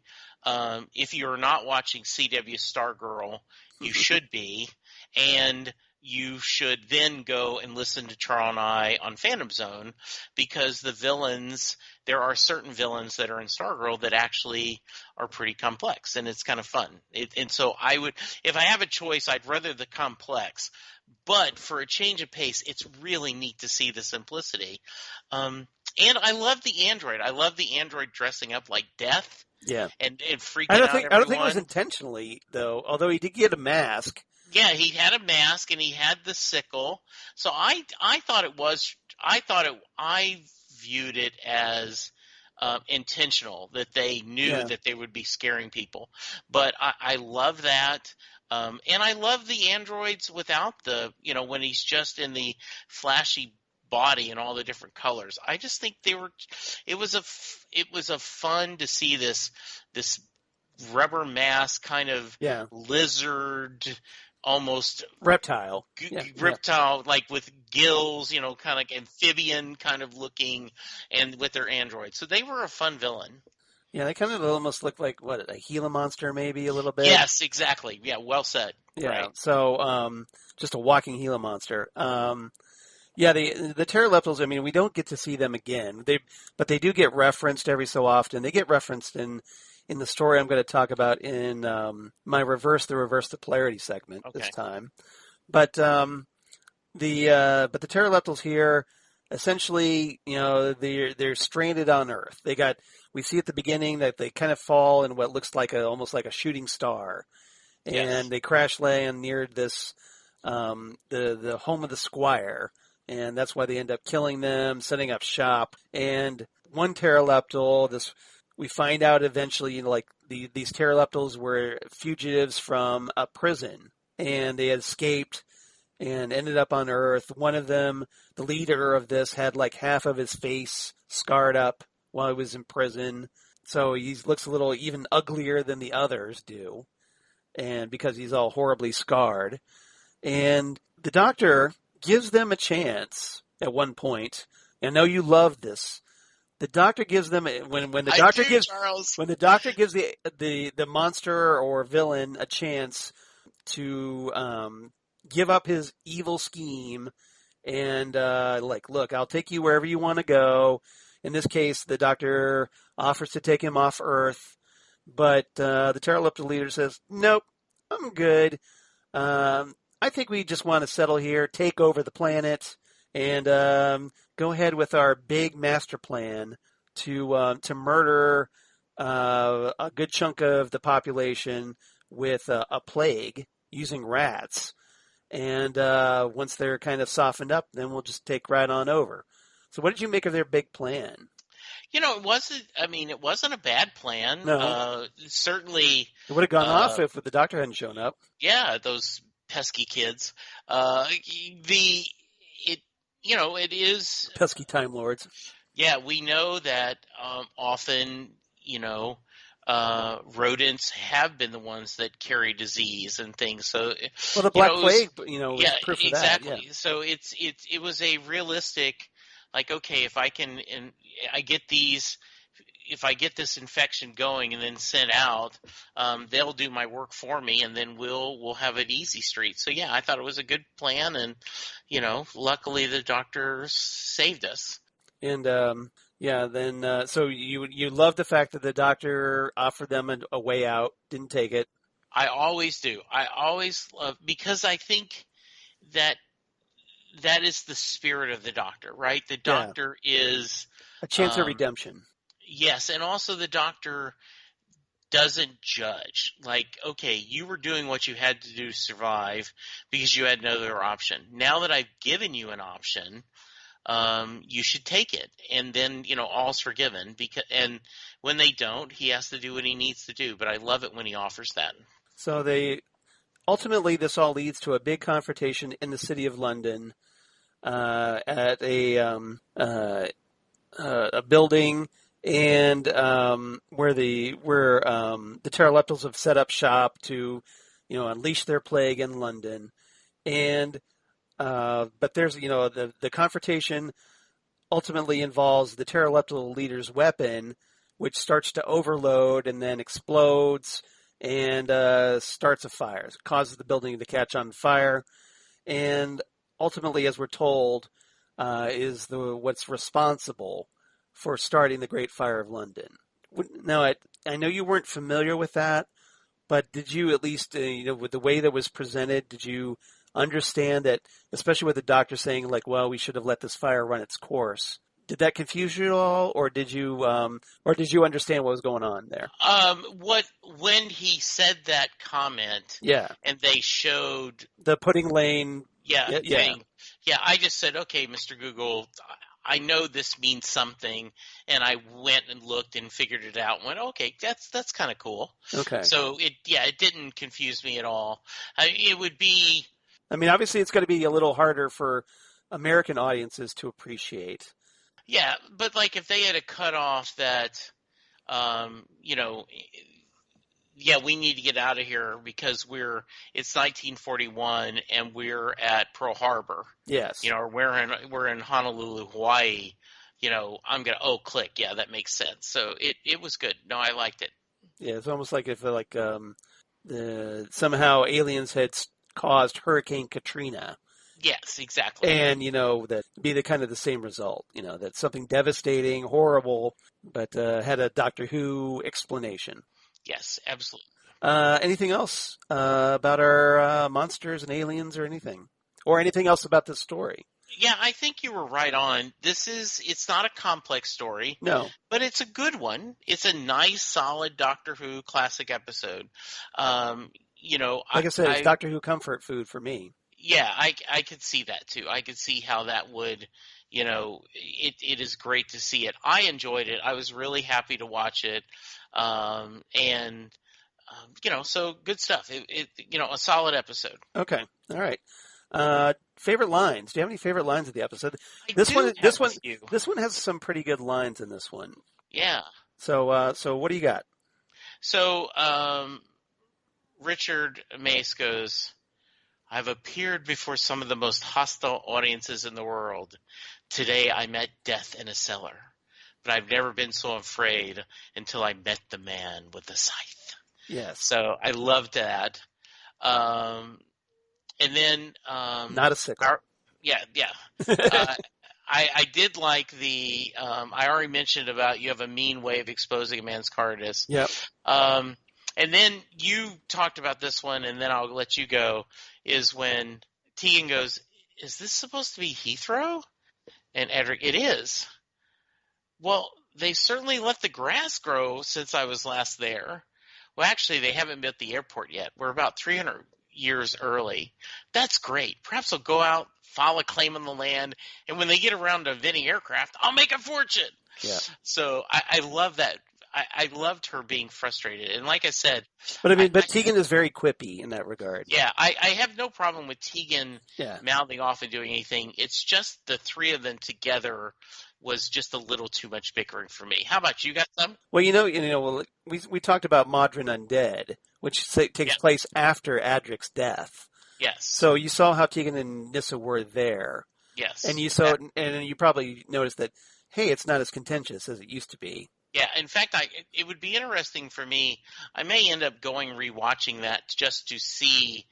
if you're not watching CW Stargirl, you should be. And you should then go and listen to Charles and I on Phantom Zone, because there are certain villains that are in Stargirl that actually are pretty complex, and it's kind of fun. And so if I have a choice, I'd rather the complex, but for a change of pace, it's really neat to see the simplicity. And I love the android. I love the android dressing up like Death. Yeah. And freaking out everyone. I don't think it was intentionally, though, although he did get a mask. Yeah, he had a mask and he had the sickle. So I viewed it as intentional, that they knew that they would be scaring people. But I love that. And I love the androids without when he's just in the flashy body and all the different colors. I just think it was a fun to see this rubber mask kind of lizard, almost reptile, like with gills, kind of like amphibian kind of looking, and with their android. So they were a fun villain. Yeah, they kind of almost look like a Gila monster, maybe a little bit. Yes, exactly. Yeah, well said. Yeah. Right. So, just a walking Gila monster. Yeah, the Pteroleptals, I mean, we don't get to see them again. But they do get referenced every so often. They get referenced in the story I'm going to talk about in my reverse the polarity segment this time. But the Pteroleptals here, essentially, they're stranded on Earth. We see at the beginning that they kind of fall in what looks like almost like a shooting star, and they crash land near this the home of the Squire, and that's why they end up killing them, setting up shop. And one Pteroleptal, we find out eventually, these Pteroleptals were fugitives from a prison, and they had escaped and ended up on Earth. One of them, the leader of this, had like half of his face scarred up while he was in prison, so he looks a little even uglier than the others do, and because he's all horribly scarred. And the Doctor gives them a chance at one point. I know you love this, The doctor gives them when the I doctor do, gives Charles. when the doctor gives the monster or villain a chance to give up his evil scheme and look, I'll take you wherever you want to go. In this case, the doctor offers to take him off Earth, but the Pterodactyl leader says, "Nope, I'm good. I think we just want to settle here, take over the planet, and go ahead with our big master plan to murder a good chunk of the population with a plague using rats. And once they're kind of softened up, then we'll just take right on over." So, what did you make of their big plan? It wasn't. I mean, it wasn't a bad plan. No. Certainly, It would have gone off if the doctor hadn't shown up. yeah, those pesky kids. It is Pesky Time Lords. Yeah, we know that often, rodents have been the ones that carry disease and things. So, well, the Black Plague, was yeah, proof of exactly. that. Yeah. So it was a realistic, like, okay, if I can, and I get these. If I get this infection going and then sent out, they'll do my work for me, and then we'll have an easy street. So yeah, I thought it was a good plan, and luckily the doctor saved us. And so you love the fact that the doctor offered them a way out, didn't take it. I always do. I always love, because I think that is the spirit of the doctor, right? The doctor is a chance of redemption. Yes, and also the doctor doesn't judge. Like, okay, you were doing what you had to do to survive because you had no other option. Now that I've given you an option, you should take it, and then all's forgiven. And when they don't, he has to do what he needs to do. But I love it when he offers that. So ultimately this all leads to a big confrontation in the city of London at a building. And where the pterodactyls have set up shop to, unleash their plague in London, and but there's the confrontation ultimately involves the pterodactyl leader's weapon, which starts to overload and then explodes and starts a fire, causes the building to catch on fire, and ultimately, as we're told, is what's responsible for starting the Great Fire of London. Now, I know you weren't familiar with that, but did you at least, with the way that was presented, did you understand that, especially with the doctor saying, like, well, we should have let this fire run its course? Did that confuse you at all, or did you understand what was going on there? When he said that comment, yeah, and they showed the pudding lane, thing, I just said, okay, Mr. Google, I know this means something, and I went and looked and figured it out and went, okay, that's kind of cool. Okay. So it didn't confuse me at all. It would be. I mean, obviously it's going to be a little harder for American audiences to appreciate. Yeah, but like if they had to cut off that, we need to get out of here because it's 1941 and we're at Pearl Harbor. Yes. Or we're in Honolulu, Hawaii. I'm gonna click. Yeah, that makes sense. So it was good. No, I liked it. Yeah, it's almost like if somehow aliens had caused Hurricane Katrina. Yes, exactly. And that be the kind of the same result. That something devastating, horrible, but had a Doctor Who explanation. Yes, absolutely. Anything else about our monsters and aliens or anything? Or anything else about this story? Yeah, I think you were right on. It's not a complex story. No. But it's a good one. It's a nice, solid Doctor Who classic episode. Like I said, it's Doctor Who comfort food for me. Yeah, I could see that too. I could see how that would, it is great to see it. I enjoyed it. I was really happy to watch it. So good stuff. A solid episode. Okay. All right. Favorite lines. Do you have any favorite lines of the episode? This one has some pretty good lines in this one. Yeah. So what do you got? So, Richard Mace goes, I've appeared before some of the most hostile audiences in the world. Today I met death in a cellar. but I've never been so afraid until I met the man with the scythe. Yes. So I loved that. And then Not a sickle. Yeah. I did like the I already mentioned about you have a mean way of exposing a man's cowardice. Yep. And then you talked about this one, and then I'll let you go, is when Tegan goes, is this supposed to be Heathrow? And Adric, it is. Well, they certainly let the grass grow since I was last there. Well, actually, they haven't built the airport yet. We're about 300 years early. That's great. Perhaps they'll go out, file a claim on the land, and when they get around to inventing aircraft, I'll make a fortune. Yeah. So I love that. I loved her being frustrated. And like I said. But Tegan is very quippy in that regard. Yeah, I have no problem with Tegan Yeah. mouthing off and doing anything. It's just the three of them together was just a little too much bickering for me. How about you? Got some? Well, we talked about Modern Undead, which takes place after Adric's death. Yes. So you saw how Tegan and Nyssa were there. Yes. And you saw, and you probably noticed that, hey, it's not as contentious as it used to be. Yeah, in fact, it would be interesting for me. I may end up rewatching that just to see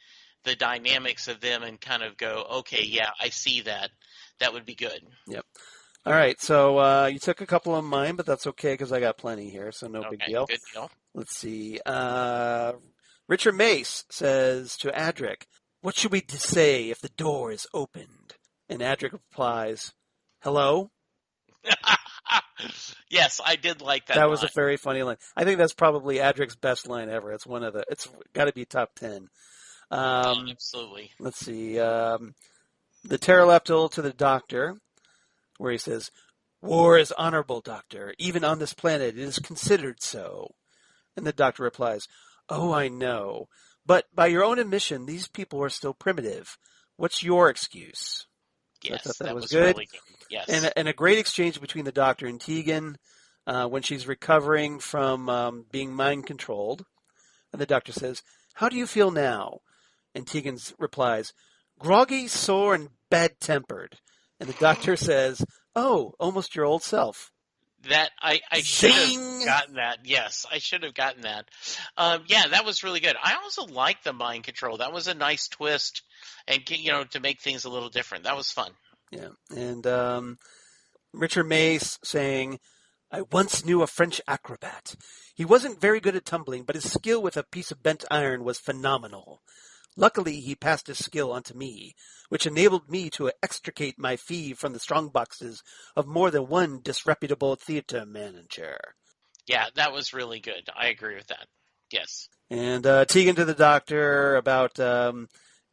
the dynamics of them and kind of go, okay, yeah, I see that. That would be good. Yep. All right, so you took a couple of mine, but that's okay because I got plenty here, so no big deal. Good deal. Let's see. Richard Mace says to Adric, what should we say if the door is opened? And Adric replies, hello? Yes, I did like that. That was a very funny line. I think that's probably Adric's best line ever. It's got to be top 10. Absolutely. Let's see. The pterodactyl to the doctor, where he says, war is honorable, doctor. Even on this planet, it is considered so. And the doctor replies, oh, I know. But by your own admission, these people are still primitive. What's your excuse? Yes, I thought that was good. good. Really good. Yes. And a great exchange between the doctor and Tegan when she's recovering from being mind-controlled. And the doctor says, how do you feel now? And Tegan replies, groggy, sore, and bad-tempered. And the doctor says, oh, almost your old self. That I should have gotten that. Yes, I should have gotten that. Yeah, that was really good. I also liked the mind control. That was a nice twist, and to make things a little different. That was fun. Yeah, and Richard Mace saying, I once knew a French acrobat. He wasn't very good at tumbling, but his skill with a piece of bent iron was phenomenal. Luckily, he passed his skill onto me, which enabled me to extricate my fee from the strong boxes of more than one disreputable theater manager. Yeah, that was really good. I agree with that. Yes. And Tegan to the doctor about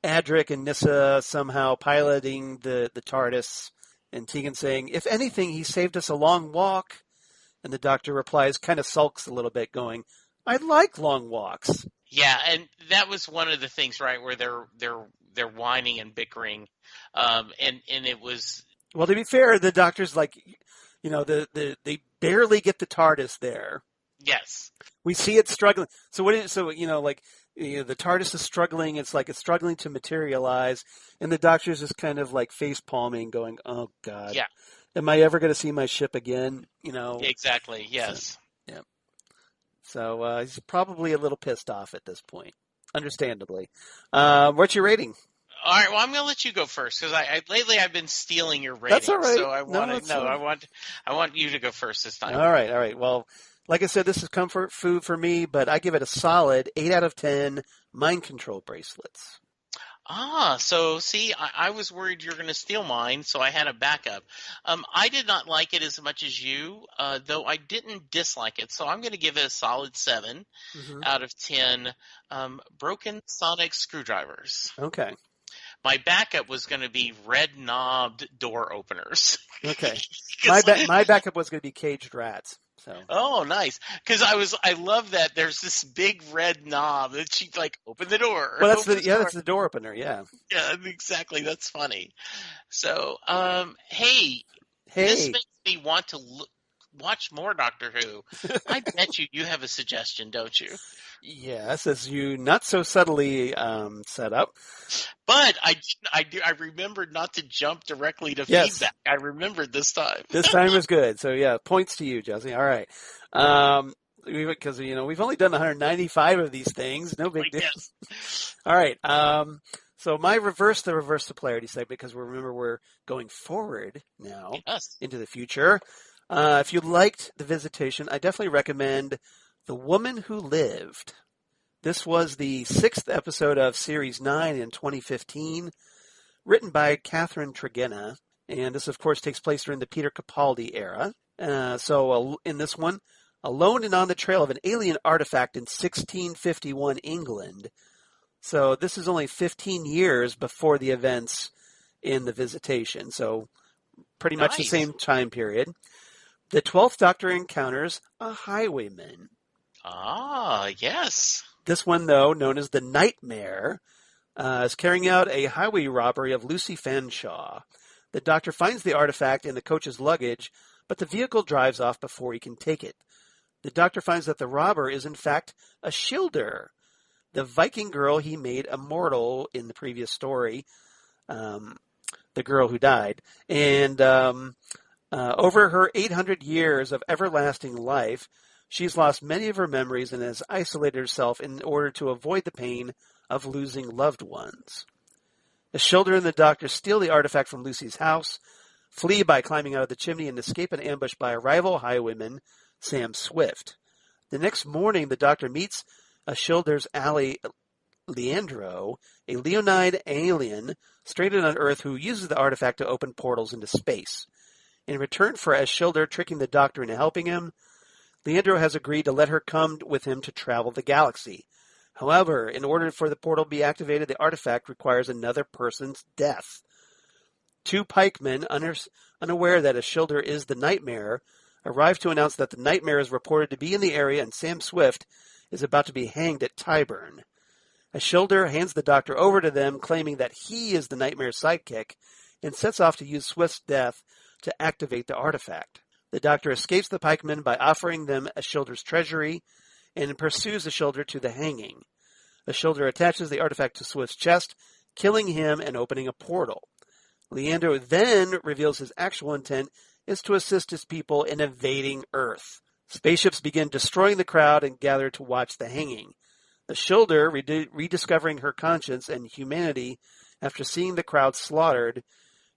Adric and Nyssa somehow piloting the TARDIS, and Tegan saying, if anything, he saved us a long walk. And the doctor replies, kind of sulks a little bit, going, I like long walks. Yeah, and that was one of the things, right, where they're whining and bickering, and it was. Well, to be fair, the doctor's like, they barely get the TARDIS there. Yes, we see it struggling. So the TARDIS is struggling. It's like it's struggling to materialize, and the doctor's just kind of like face palming, going, "Oh God, yeah, am I ever going to see my ship again?" Exactly. Yes. So, yeah. So he's probably a little pissed off at this point, understandably. What's your rating? All right. Well, I'm going to let you go first because lately I've been stealing your rating. That's all right. So I want you to go first this time. All right. Well, like I said, this is comfort food for me, but I give it a solid 8 out of 10 mind control bracelets. So see, I was worried you were going to steal mine, so I had a backup. I did not like it as much as you, though I didn't dislike it. So I'm going to give it a solid 7 out of 10 broken sonic screwdrivers. Okay. My backup was going to be red-knobbed door openers. Okay. My backup was going to be caged rats. So. Oh, nice! Because I love that there's this big red knob that she open the door. Well, that's the door opener. Yeah. Yeah, exactly. That's funny. So, hey, Hey. This makes me want to watch more Doctor Who. I bet you have a suggestion, don't you? Yes, as you not so subtly set up. But I remembered not to jump directly to Yes. feedback. I remembered this time. This time is good. So yeah, points to you, Jesse. All right. Because we've only done 195 of these things. No big deal. Yes. All right. So my reverse the polarity segment, because remember we're going forward now into the future. If you liked The Visitation, I definitely recommend The Woman Who Lived. This was the 6th episode of Series 9 in 2015, written by Catherine Tregenna. And this, of course, takes place during the Peter Capaldi era. So in this one, alone and on the trail of an alien artifact in 1651 England. So this is only 15 years before the events in The Visitation. So pretty much the same time period. The 12th Doctor encounters a highwayman. Ah, yes. This one, though, known as the Nightmare, is carrying out a highway robbery of Lucy Fanshawe. The Doctor finds the artifact in the coach's luggage, but the vehicle drives off before he can take it. The Doctor finds that the robber is, in fact, a Shilder, the Viking girl he made immortal in the previous story, the girl who died. And over her 800 years of everlasting life, she's lost many of her memories and has isolated herself in order to avoid the pain of losing loved ones. The Shilder and the Doctor steal the artifact from Lucy's house, flee by climbing out of the chimney, and escape an ambush by a rival highwayman, Sam Swift. The next morning, the Doctor meets a Shilder's ally, Leandro, a Leonide alien stranded on Earth who uses the artifact to open portals into space. In return for Ashildr tricking the Doctor into helping him, Leandro has agreed to let her come with him to travel the galaxy. However, in order for the portal to be activated, the artifact requires another person's death. Two pikemen, unaware that Ashildr is the Nightmare, arrive to announce that the Nightmare is reported to be in the area and Sam Swift is about to be hanged at Tyburn. Ashildr hands the Doctor over to them, claiming that he is the Nightmare's sidekick, and sets off to use Swift's death to activate the artifact. The Doctor escapes the pikemen by offering them Ashildr's treasury and pursues Ashildr to the hanging. Ashildr attaches the artifact to Swift's chest, killing him and opening a portal. Leandro then reveals his actual intent is to assist his people in evading Earth. Spaceships begin destroying the crowd and gather to watch the hanging. Ashildr, rediscovering her conscience and humanity after seeing the crowd slaughtered,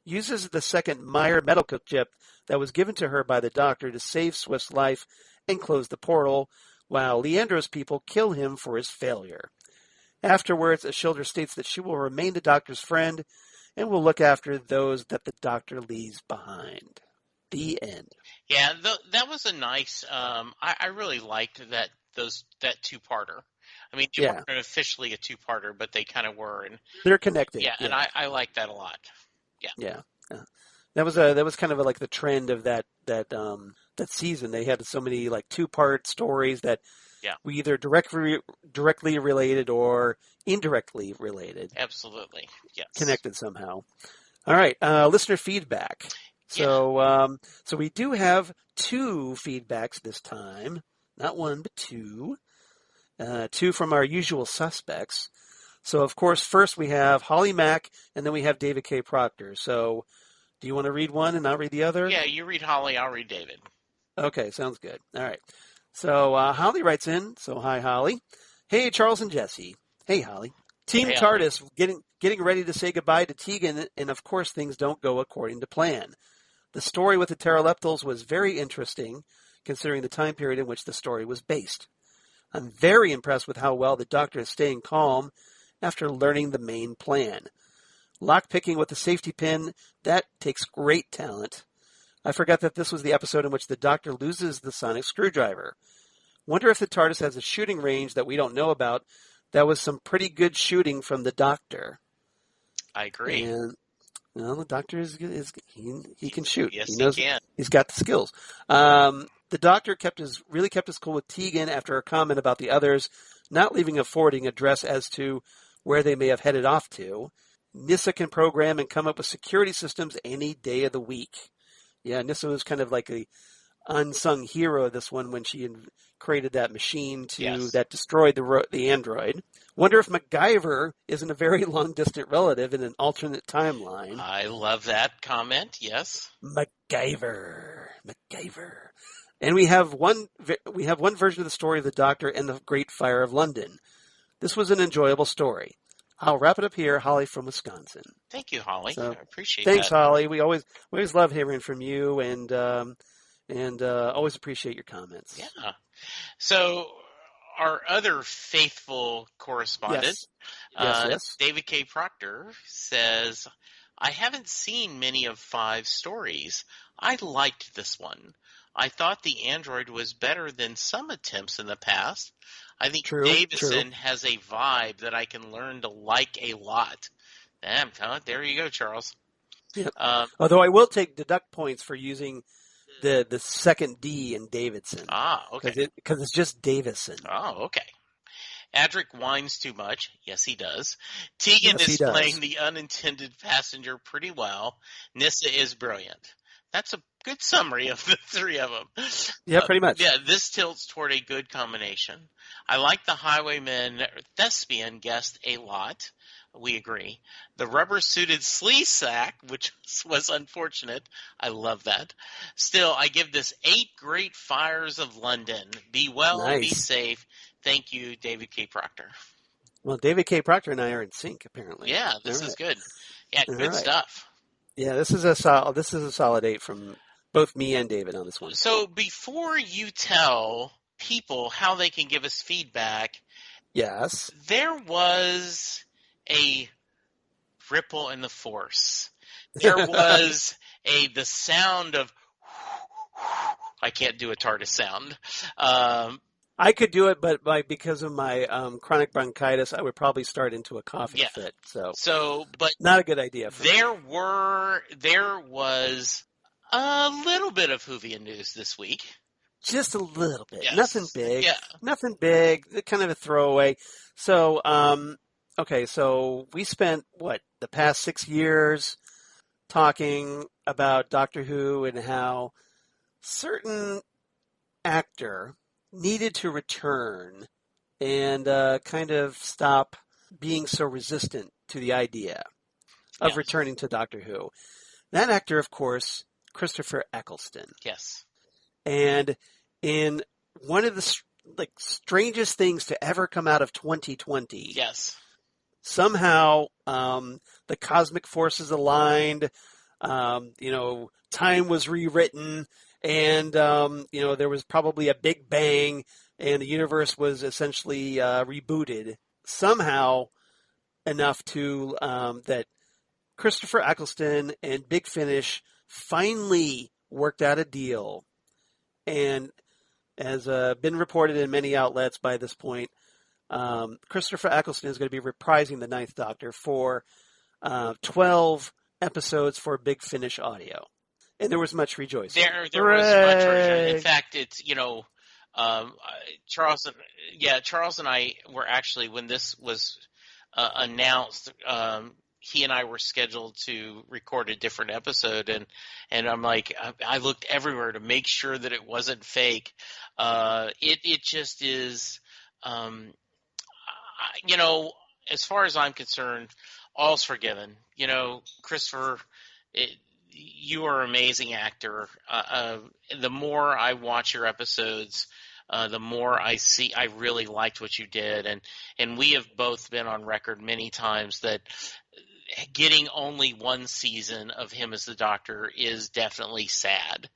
uses the second Meyer medical chip that was given to her by the Doctor to save Swift's life and close the portal, while Leandro's people kill him for his failure. Afterwards, Ashildr states that she will remain the Doctor's friend and will look after those that the Doctor leaves behind. The end. Yeah, that was a nice. I really liked that two-parter. I mean, they weren't officially a two-parter, but they kind of were, and they're connected. Yeah, and I like that a lot. Yeah. That was kind of like the trend of that season. They had so many like two-part stories that were either directly related or indirectly related. Absolutely, yes. Connected somehow. All right, listener feedback. So so we do have 2 feedbacks this time. Not 1, but 2. 2 from our usual suspects. So, of course, first we have Holly Mack, and then we have David K. Proctor. So, do you want to read one and I'll read the other? Yeah, you read Holly, I'll read David. Okay, sounds good. All right. So, Holly writes in. So, hi, Holly. Hey, Charles and Jesse. Hey, Holly. Team TARDIS getting ready to say goodbye to Tegan, and of course things don't go according to plan. The story with the Pteroleptals was very interesting, considering the time period in which the story was based. I'm very impressed with how well the Doctor is staying calm after learning the main plan. Lockpicking with the safety pin, that takes great talent. I forgot that this was the episode in which the Doctor loses the sonic screwdriver. Wonder if the TARDIS has a shooting range that we don't know about. That was some pretty good shooting from the Doctor. I agree. And the Doctor he can shoot. Yes, he knows, he can. He's got the skills. The Doctor really kept his cool with Tegan after a comment about the others not leaving a forwarding address as to where they may have headed off to. Nyssa can program and come up with security systems any day of the week. Yeah, Nyssa was kind of like unsung hero of this one when she created that machine Yes. that destroyed the android. Wonder if MacGyver isn't a very long-distant relative in an alternate timeline. I love that comment. Yes. MacGyver. And we have one version of the story of the Doctor and the Great Fire of London. This was an enjoyable story. I'll wrap it up here. Holly from Wisconsin. Thank you, Holly. So, I appreciate thanks, that. Holly. We always love hearing from you, and always appreciate your comments. Yeah. So our other faithful correspondent, Yes. David K. Proctor, says, I haven't seen many of 5 stories. I liked this one. I thought the android was better than some attempts in the past. I think Davison has a vibe that I can learn to like a lot. Damn, there you go, Charles. Yep. Although I will deduct points for using the second D in Davidson. Ah, okay. Because it's just Davison. Oh, okay. Adric whines too much. Yes, he does. Tegan is playing the unintended passenger pretty well. Nyssa is brilliant. That's a good summary of the 3 of them. Yeah, pretty much. Yeah, this tilts toward a good combination. I like the highwayman thespian guest a lot. We agree. The rubber-suited slee sack, which was unfortunate. I love that. Still, I give this 8 great fires of London. Be well and be safe. Thank you, David K. Proctor. Well, David K. Proctor and I are in sync, apparently. Yeah, this is good. Yeah, good stuff. Yeah, this is a solid 8 from both me and David on this one. So before you tell people how they can give us feedback, yes, there was a ripple in the force. There was the sound of I can't do a TARDIS sound. I could do it, but because of my chronic bronchitis, I would probably start into a coughing fit. But not a good idea. There was a little bit of Whovian news this week. Just a little bit. Yes. Nothing big. Yeah. Nothing big. Kind of a throwaway. So, so we spent, the past 6 years talking about Doctor Who and how certain actor needed to return and kind of stop being so resistant to the idea of returning to Doctor Who. That actor, of course, Christopher Eccleston. Yes. And in one of the strangest things to ever come out of 2020. Yes. Somehow the cosmic forces aligned. Time was rewritten. And, there was probably a big bang and the universe was essentially rebooted somehow enough to that Christopher Eccleston and Big Finish finally worked out a deal. And as been reported in many outlets by this point, Christopher Eccleston is going to be reprising the Ninth Doctor for 12 episodes for Big Finish Audio. And there was much rejoicing. There was much rejoicing. In fact, it's, Charles and I were actually, when this was announced, he and I were scheduled to record a different episode, and I'm like, I looked everywhere to make sure that it wasn't fake. It just is, as far as I'm concerned, all's forgiven. Christopher, you are an amazing actor. The more I watch your episodes, the more I see I really liked what you did. And we have both been on record many times that getting only one season of him as the Doctor is definitely sad.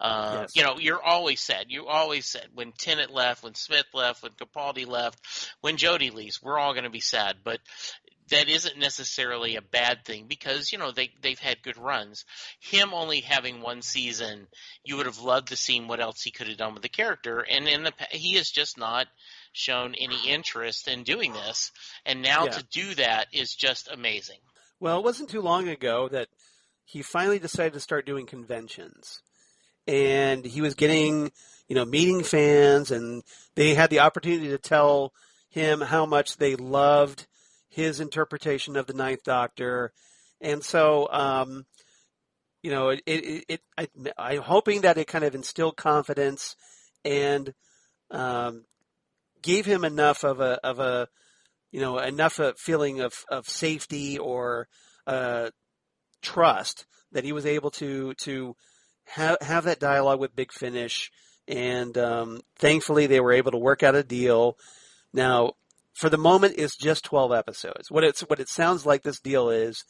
Yes. You're always sad. You always said when Tennant left, when Smith left, when Capaldi left, when Jodie leaves, we're all going to be sad. But that isn't necessarily a bad thing because, they've had good runs. Him only having one season, you would have loved to see what else he could have done with the character. And he has just not shown any interest in doing this. And now to do that is just amazing. Well, it wasn't too long ago that he finally decided to start doing conventions. And he was getting, meeting fans, and they had the opportunity to tell him how much they loved his interpretation of the Ninth Doctor. And so, I'm hoping that it kind of instilled confidence and um, gave him enough of a enough a feeling of safety or trust that he was able to have that dialogue with Big Finish, and thankfully they were able to work out a deal. Now, for the moment, it's just 12 episodes. What it sounds like this deal is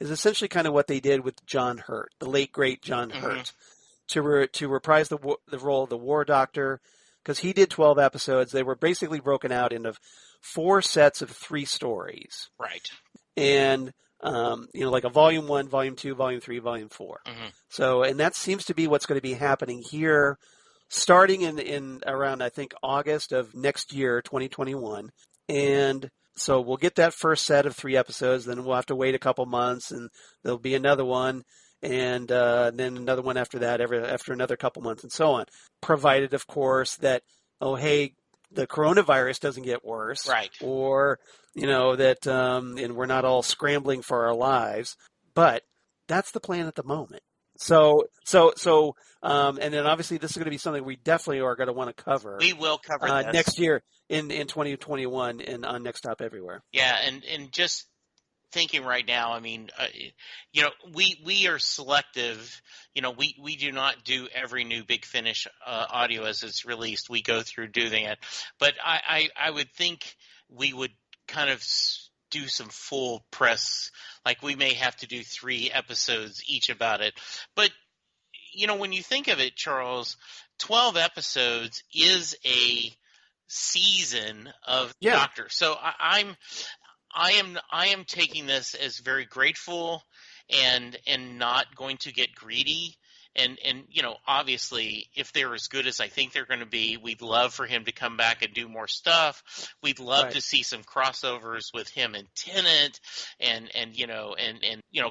essentially kind of what they did with John Hurt, the late great John Hurt, to reprise the role of the War Doctor, because he did 12 episodes. They were basically broken out into 4 sets of 3 stories. Right. And like a volume 1, volume 2, volume 3, volume 4. So, and that seems to be what's going to be happening here, starting in around, I think, August of next year, 2021. And so we'll get that first set of 3 episodes, then we'll have to wait a couple months, and there'll be another one, and then another one after that, after another couple months, and so on. Provided, of course, that, the coronavirus doesn't get worse. Right. Or, that and we're not all scrambling for our lives. But that's the plan at the moment. So, and then obviously this is going to be something we definitely are going to want to cover. We will cover this next year in 2021 and on Next Stop Everywhere. Yeah, and just thinking right now, I mean, we are selective. We do not do every new Big Finish audio as it's released. We go through doing it, but I would think we would kind of do some full press. Like we may have to do 3 episodes each about it. But when you think of it, Charles, 12 episodes is a season of Doctor. So I am taking this as very grateful and not going to get greedy. And obviously, if they're as good as I think they're going to be, we'd love for him to come back and do more stuff. We'd love to see some crossovers with him and Tennant and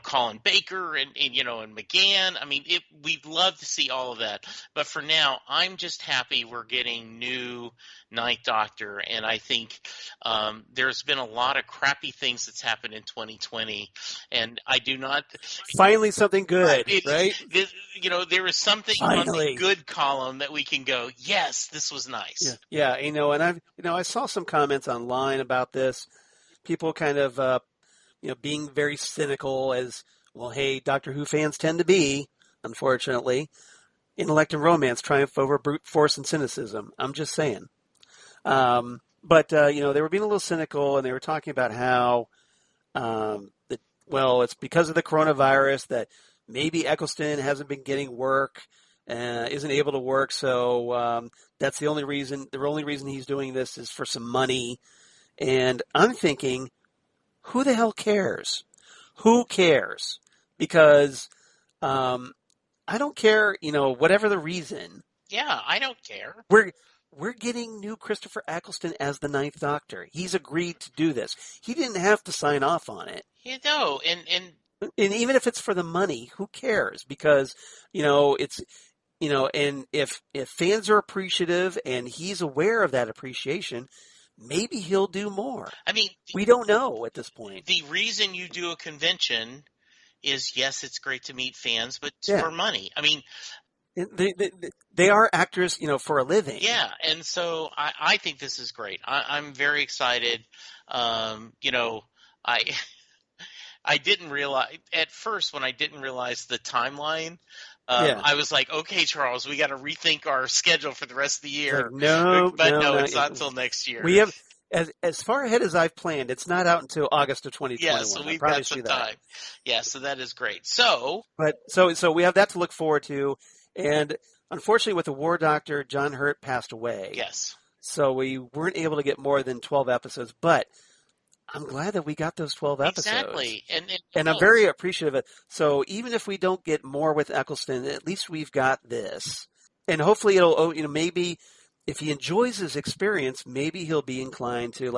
Colin Baker and McGann. I mean, we'd love to see all of that. But for now, I'm just happy we're getting new Ninth Doctor, and I think there's been a lot of crappy things that's happened in 2020, and I do not finally something good, right? There is something on the good column that we can go, yes, this was nice. Yeah, and I saw some comments online about this. People kind of being very cynical, as well. Hey, Doctor Who fans tend to be, unfortunately. Intellect and romance triumph over brute force and cynicism. I'm just saying. But they were being a little cynical, and they were talking about how, it's because of the coronavirus that maybe Eccleston hasn't been getting work, isn't able to work, so that's the only reason. The only reason he's doing this is for some money. And I'm thinking, who the hell cares? Who cares? Because I don't care, whatever the reason. Yeah, I don't care. We're getting new Christopher Eccleston as the Ninth Doctor. He's agreed to do this. He didn't have to sign off on it. And even if it's for the money, who cares? Because, it's, and if fans are appreciative and he's aware of that appreciation, maybe he'll do more. I mean, we don't know at this point. The reason you do a convention is, yes, it's great to meet fans, but for money. I mean, they are actors, for a living. Yeah, and so I think this is great. I'm very excited. I didn't realize at first when I didn't realize the timeline. I was like, okay, Charles, we got to rethink our schedule for the rest of the year. No, it's not until next year. We have as far ahead as I've planned. It's not out until August of 2021. Yeah, so we've got some time. Yeah, so that is great. So we have that to look forward to, and unfortunately, with the War Doctor, John Hurt passed away. Yes. So we weren't able to get more than 12 episodes, but I'm glad that we got those 12 episodes. Exactly. And I'm very appreciative of it. So even if we don't get more with Eccleston, at least we've got this. And hopefully it'll, maybe if he enjoys his experience, maybe he'll be inclined to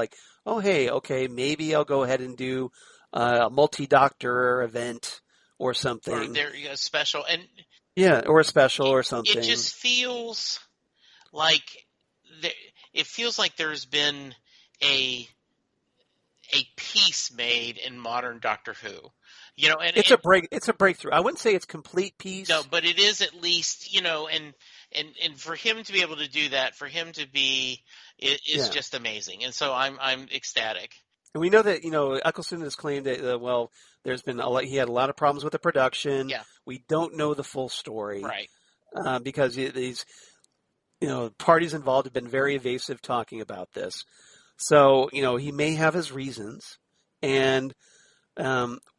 maybe I'll go ahead and do a multi-doctor event or something. Or a special. Or a special or something. It just feels like there's been a piece made in modern Doctor Who. It's a break. It's a breakthrough. I wouldn't say it's complete peace. No, but it is at least, and for him to be able to do that, for him to be, is just amazing. And so I'm ecstatic. And we know that, Eccleston has claimed that, there's been he had a lot of problems with the production. Yeah. We don't know the full story. Right. Because these, parties involved have been very evasive talking about this. So, he may have his reasons. And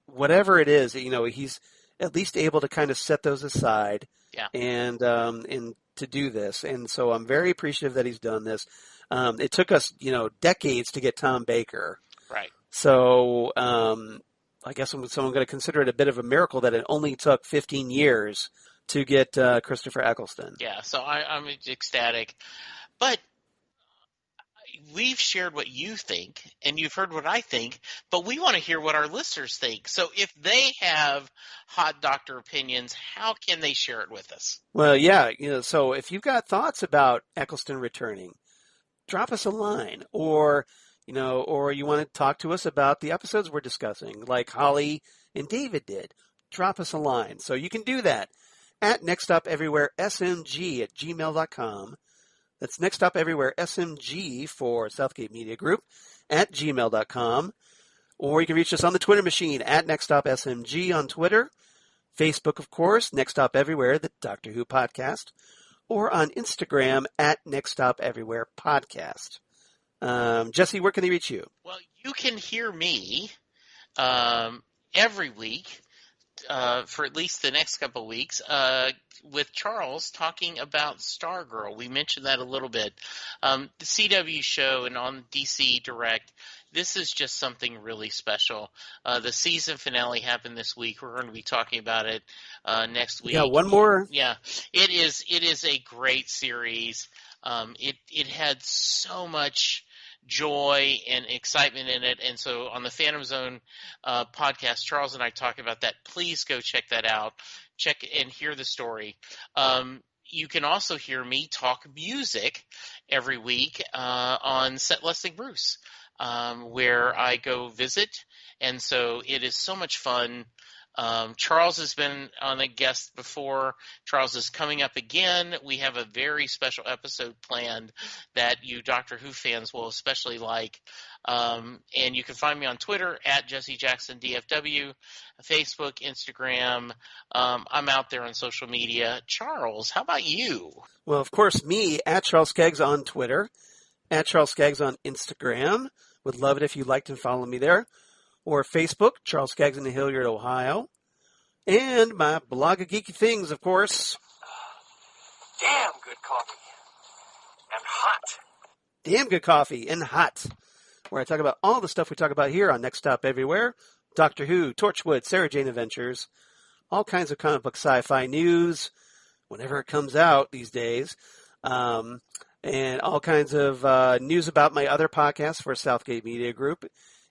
whatever it is, he's at least able to kind of set those aside. Yeah. And to do this. And so I'm very appreciative that he's done this. It took us, decades to get Tom Baker. Right. So I guess someone going to consider it a bit of a miracle that it only took 15 years to get Christopher Eccleston. Yeah, so I'm ecstatic. But we've shared what you think, and you've heard what I think, but we want to hear what our listeners think. So if they have hot doctor opinions, how can they share it with us? Well, yeah, so if you've got thoughts about Eccleston returning, drop us a line, or you want to talk to us about the episodes we're discussing, like Holly and David did. Drop us a line. So you can do that at nextstopeverywheresmg@gmail.com. That's nextstopeverywheresmg for Southgate Media Group at gmail.com. Or you can reach us on the Twitter machine at nextstopsmg on Twitter. Facebook, of course, Next Stop Everywhere, the Doctor Who podcast. Or on Instagram at Next Stop Everywhere podcast. Jesse, where can they reach you? Well, you can hear me every week for at least the next couple of weeks with Charles talking about Stargirl. We mentioned that a little bit. The CW show and on DC Direct, this is just something really special. The season finale happened this week. We're going to be talking about it next week. Yeah, one more. Yeah, it is a great series. It had so much joy and excitement in it, and so on the Phantom Zone podcast, Charles and I talk about that. Please go check that out. Check and hear the story. You can also hear me talk music every week on Set Listing Bruce, where I go visit, and so it is so much fun. Charles has been on a guest before. Charles is coming up again. We have a very special episode planned that you Doctor Who fans will especially like. And you can find me on Twitter at Jesse Jackson DFW, Facebook, Instagram. I'm out there on social media. Charles, how about you? Well, of course, me at Charles Skaggs on Twitter, at Charles Skaggs on Instagram. Would love it if you liked and followed me there. Or Facebook, Charles Skaggs in Hilliard, Ohio. And my blog of geeky things, of course. Damn good coffee. And hot. Damn good coffee and hot. Where I talk about all the stuff we talk about here on Next Stop Everywhere. Doctor Who, Torchwood, Sarah Jane Adventures. All kinds of comic book sci-fi news whenever it comes out these days. And all kinds of news about my other podcasts for Southgate Media Group,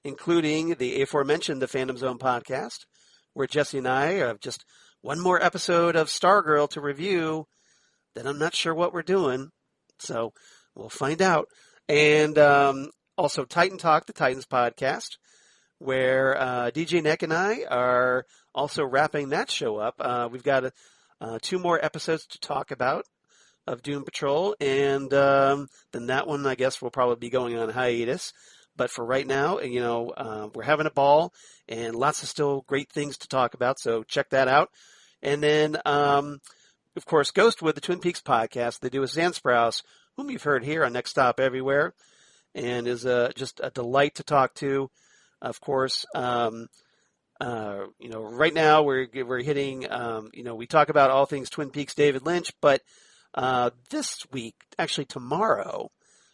including the aforementioned The Phantom Zone podcast, where Jesse and I have just one more episode of Stargirl to review. Then I'm not sure what we're doing, so we'll find out. And also Titan Talk, the Titans podcast, where DJ Neck and I are also wrapping that show up. We've got 2 more episodes to talk about of Doom Patrol, and then that one, I guess, will probably be going on hiatus. But for right now, we're having a ball and lots of still great things to talk about. So check that out. And then, of course, Ghostwood, the Twin Peaks podcast. They do a Zansprouse, whom you've heard here on Next Stop Everywhere, and is just a delight to talk to. Of course, right now we're hitting, we talk about all things Twin Peaks, David Lynch, but this week, actually tomorrow,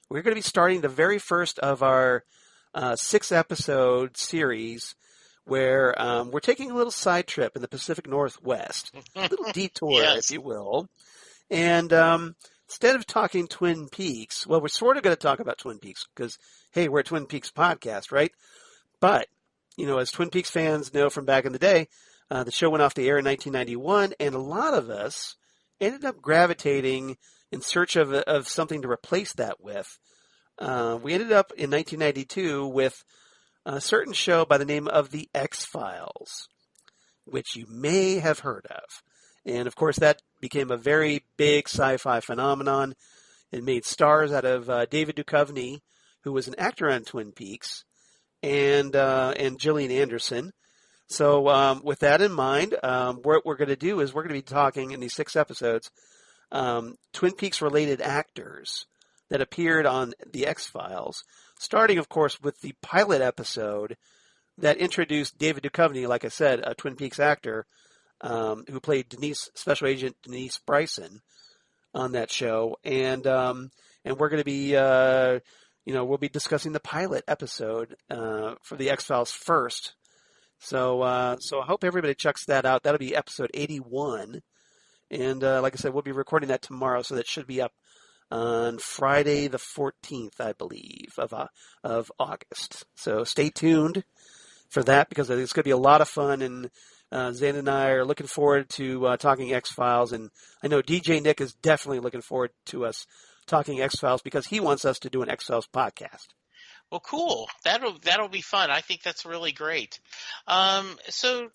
we're going to be starting the very first of our 6-episode series where we're taking a little side trip in the Pacific Northwest, a little detour, Yes. if you will. And instead of talking Twin Peaks, well, we're sort of going to talk about Twin Peaks because, hey, we're a Twin Peaks podcast, right? But, as Twin Peaks fans know from back in the day, the show went off the air in 1991, and a lot of us ended up gravitating in search of something to replace that with. We ended up in 1992 with a certain show by the name of The X-Files. which you may have heard of. And, of course, that became a very big sci-fi phenomenon. It made stars out of David Duchovny, who was an actor on Twin Peaks, and Gillian Anderson. So with that in mind, what we're going to do is we're going to be talking in these 6 episodes Twin Peaks-related actors that appeared on The X-Files, starting, of course, with the pilot episode that introduced David Duchovny, like I said, a Twin Peaks actor who played Special Agent Denise Bryson on that show. And we're going to be, we'll be discussing the pilot episode for The X-Files first. So I hope everybody checks that out. That'll be episode 81. And like I said, we'll be recording that tomorrow, so that should be up on Friday the 14th, I believe, of August. So stay tuned for that, because it's going to be a lot of fun, and Zane and I are looking forward to talking X-Files, and I know DJ Nick is definitely looking forward to us talking X-Files, because he wants us to do an X-Files podcast. Well, cool. That'll be fun. I think that's really great. So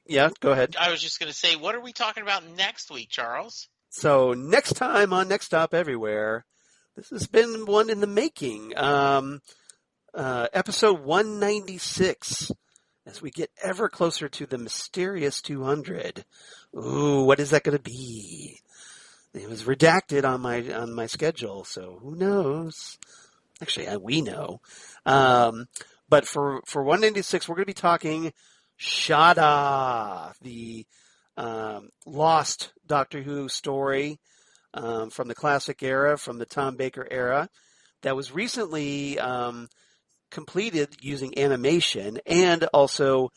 yeah, go ahead. I was just going to say, what are we talking about next week, Charles? So next time on Next Stop Everywhere, this has been one in the making. Episode 196, as we get ever closer to the mysterious 200. Ooh, what is that going to be? It was redacted on my schedule, so who knows? Actually, we know. But for 196, we're going to be talking Shada, the lost Doctor Who story from the classic era, from the Tom Baker era, that was recently completed using animation, and also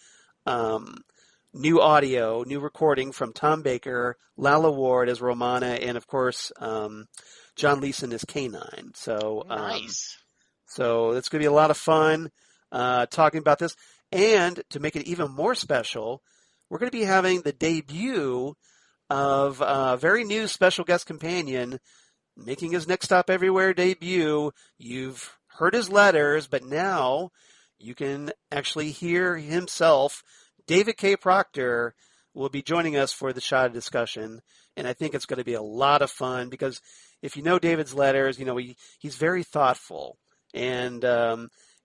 new audio, new recording from Tom Baker, Lalla Ward as Romana, and of course John Leeson as K9. So nice. So it's going to be a lot of fun talking about this. And to make it even more special, we're going to be having the debut of a very new special guest companion making his Next Stop Everywhere debut. You've heard his letters, but now you can actually hear himself. David K. Proctor will be joining us for the Shada discussion, and I think it's going to be a lot of fun, because if you know David's letters, he's very thoughtful, and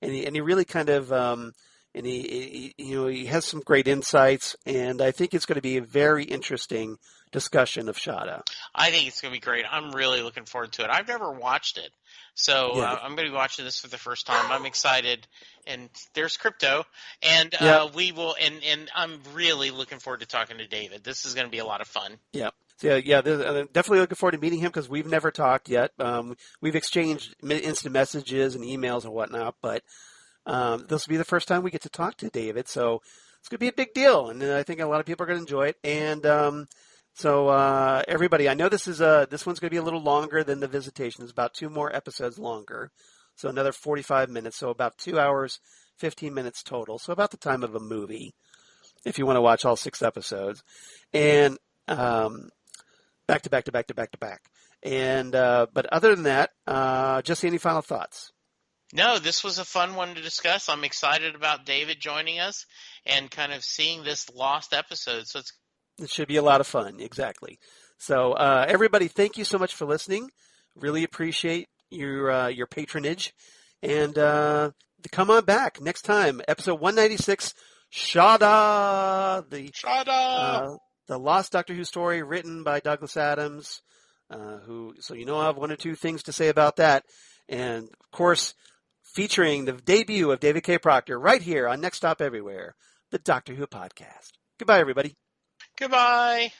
he really kind of and he has some great insights, and I think it's going to be a very interesting discussion of Shada. I think it's going to be great. I'm really looking forward to it. I've never watched it, so yeah. I'm going to be watching this for the first time. I'm excited, and there's Crypto, and we will, and I'm really looking forward to talking to David. This is going to be a lot of fun. Yeah. So, yeah, definitely looking forward to meeting him, because we've never talked yet. We've exchanged instant messages and emails and whatnot, but this will be the first time we get to talk to David, so it's going to be a big deal, and I think a lot of people are going to enjoy it. And so everybody, I know this one's going to be a little longer than the Visitation. It's about 2 more episodes longer, so another 45 minutes, so about 2 hours, 15 minutes total, so about the time of a movie, if you want to watch all 6 episodes. And back to back to back to back to back. And but other than that, just any final thoughts? No, this was a fun one to discuss. I'm excited about David joining us and kind of seeing this lost episode. So it should be a lot of fun. Exactly. So everybody, thank you so much for listening. Really appreciate your patronage. And come on back next time, episode 196, Shada, the lost Doctor Who story written by Douglas Adams, so I have 1 or 2 things to say about that. And, of course, featuring the debut of David K. Proctor right here on Next Stop Everywhere, the Doctor Who podcast. Goodbye, everybody. Goodbye.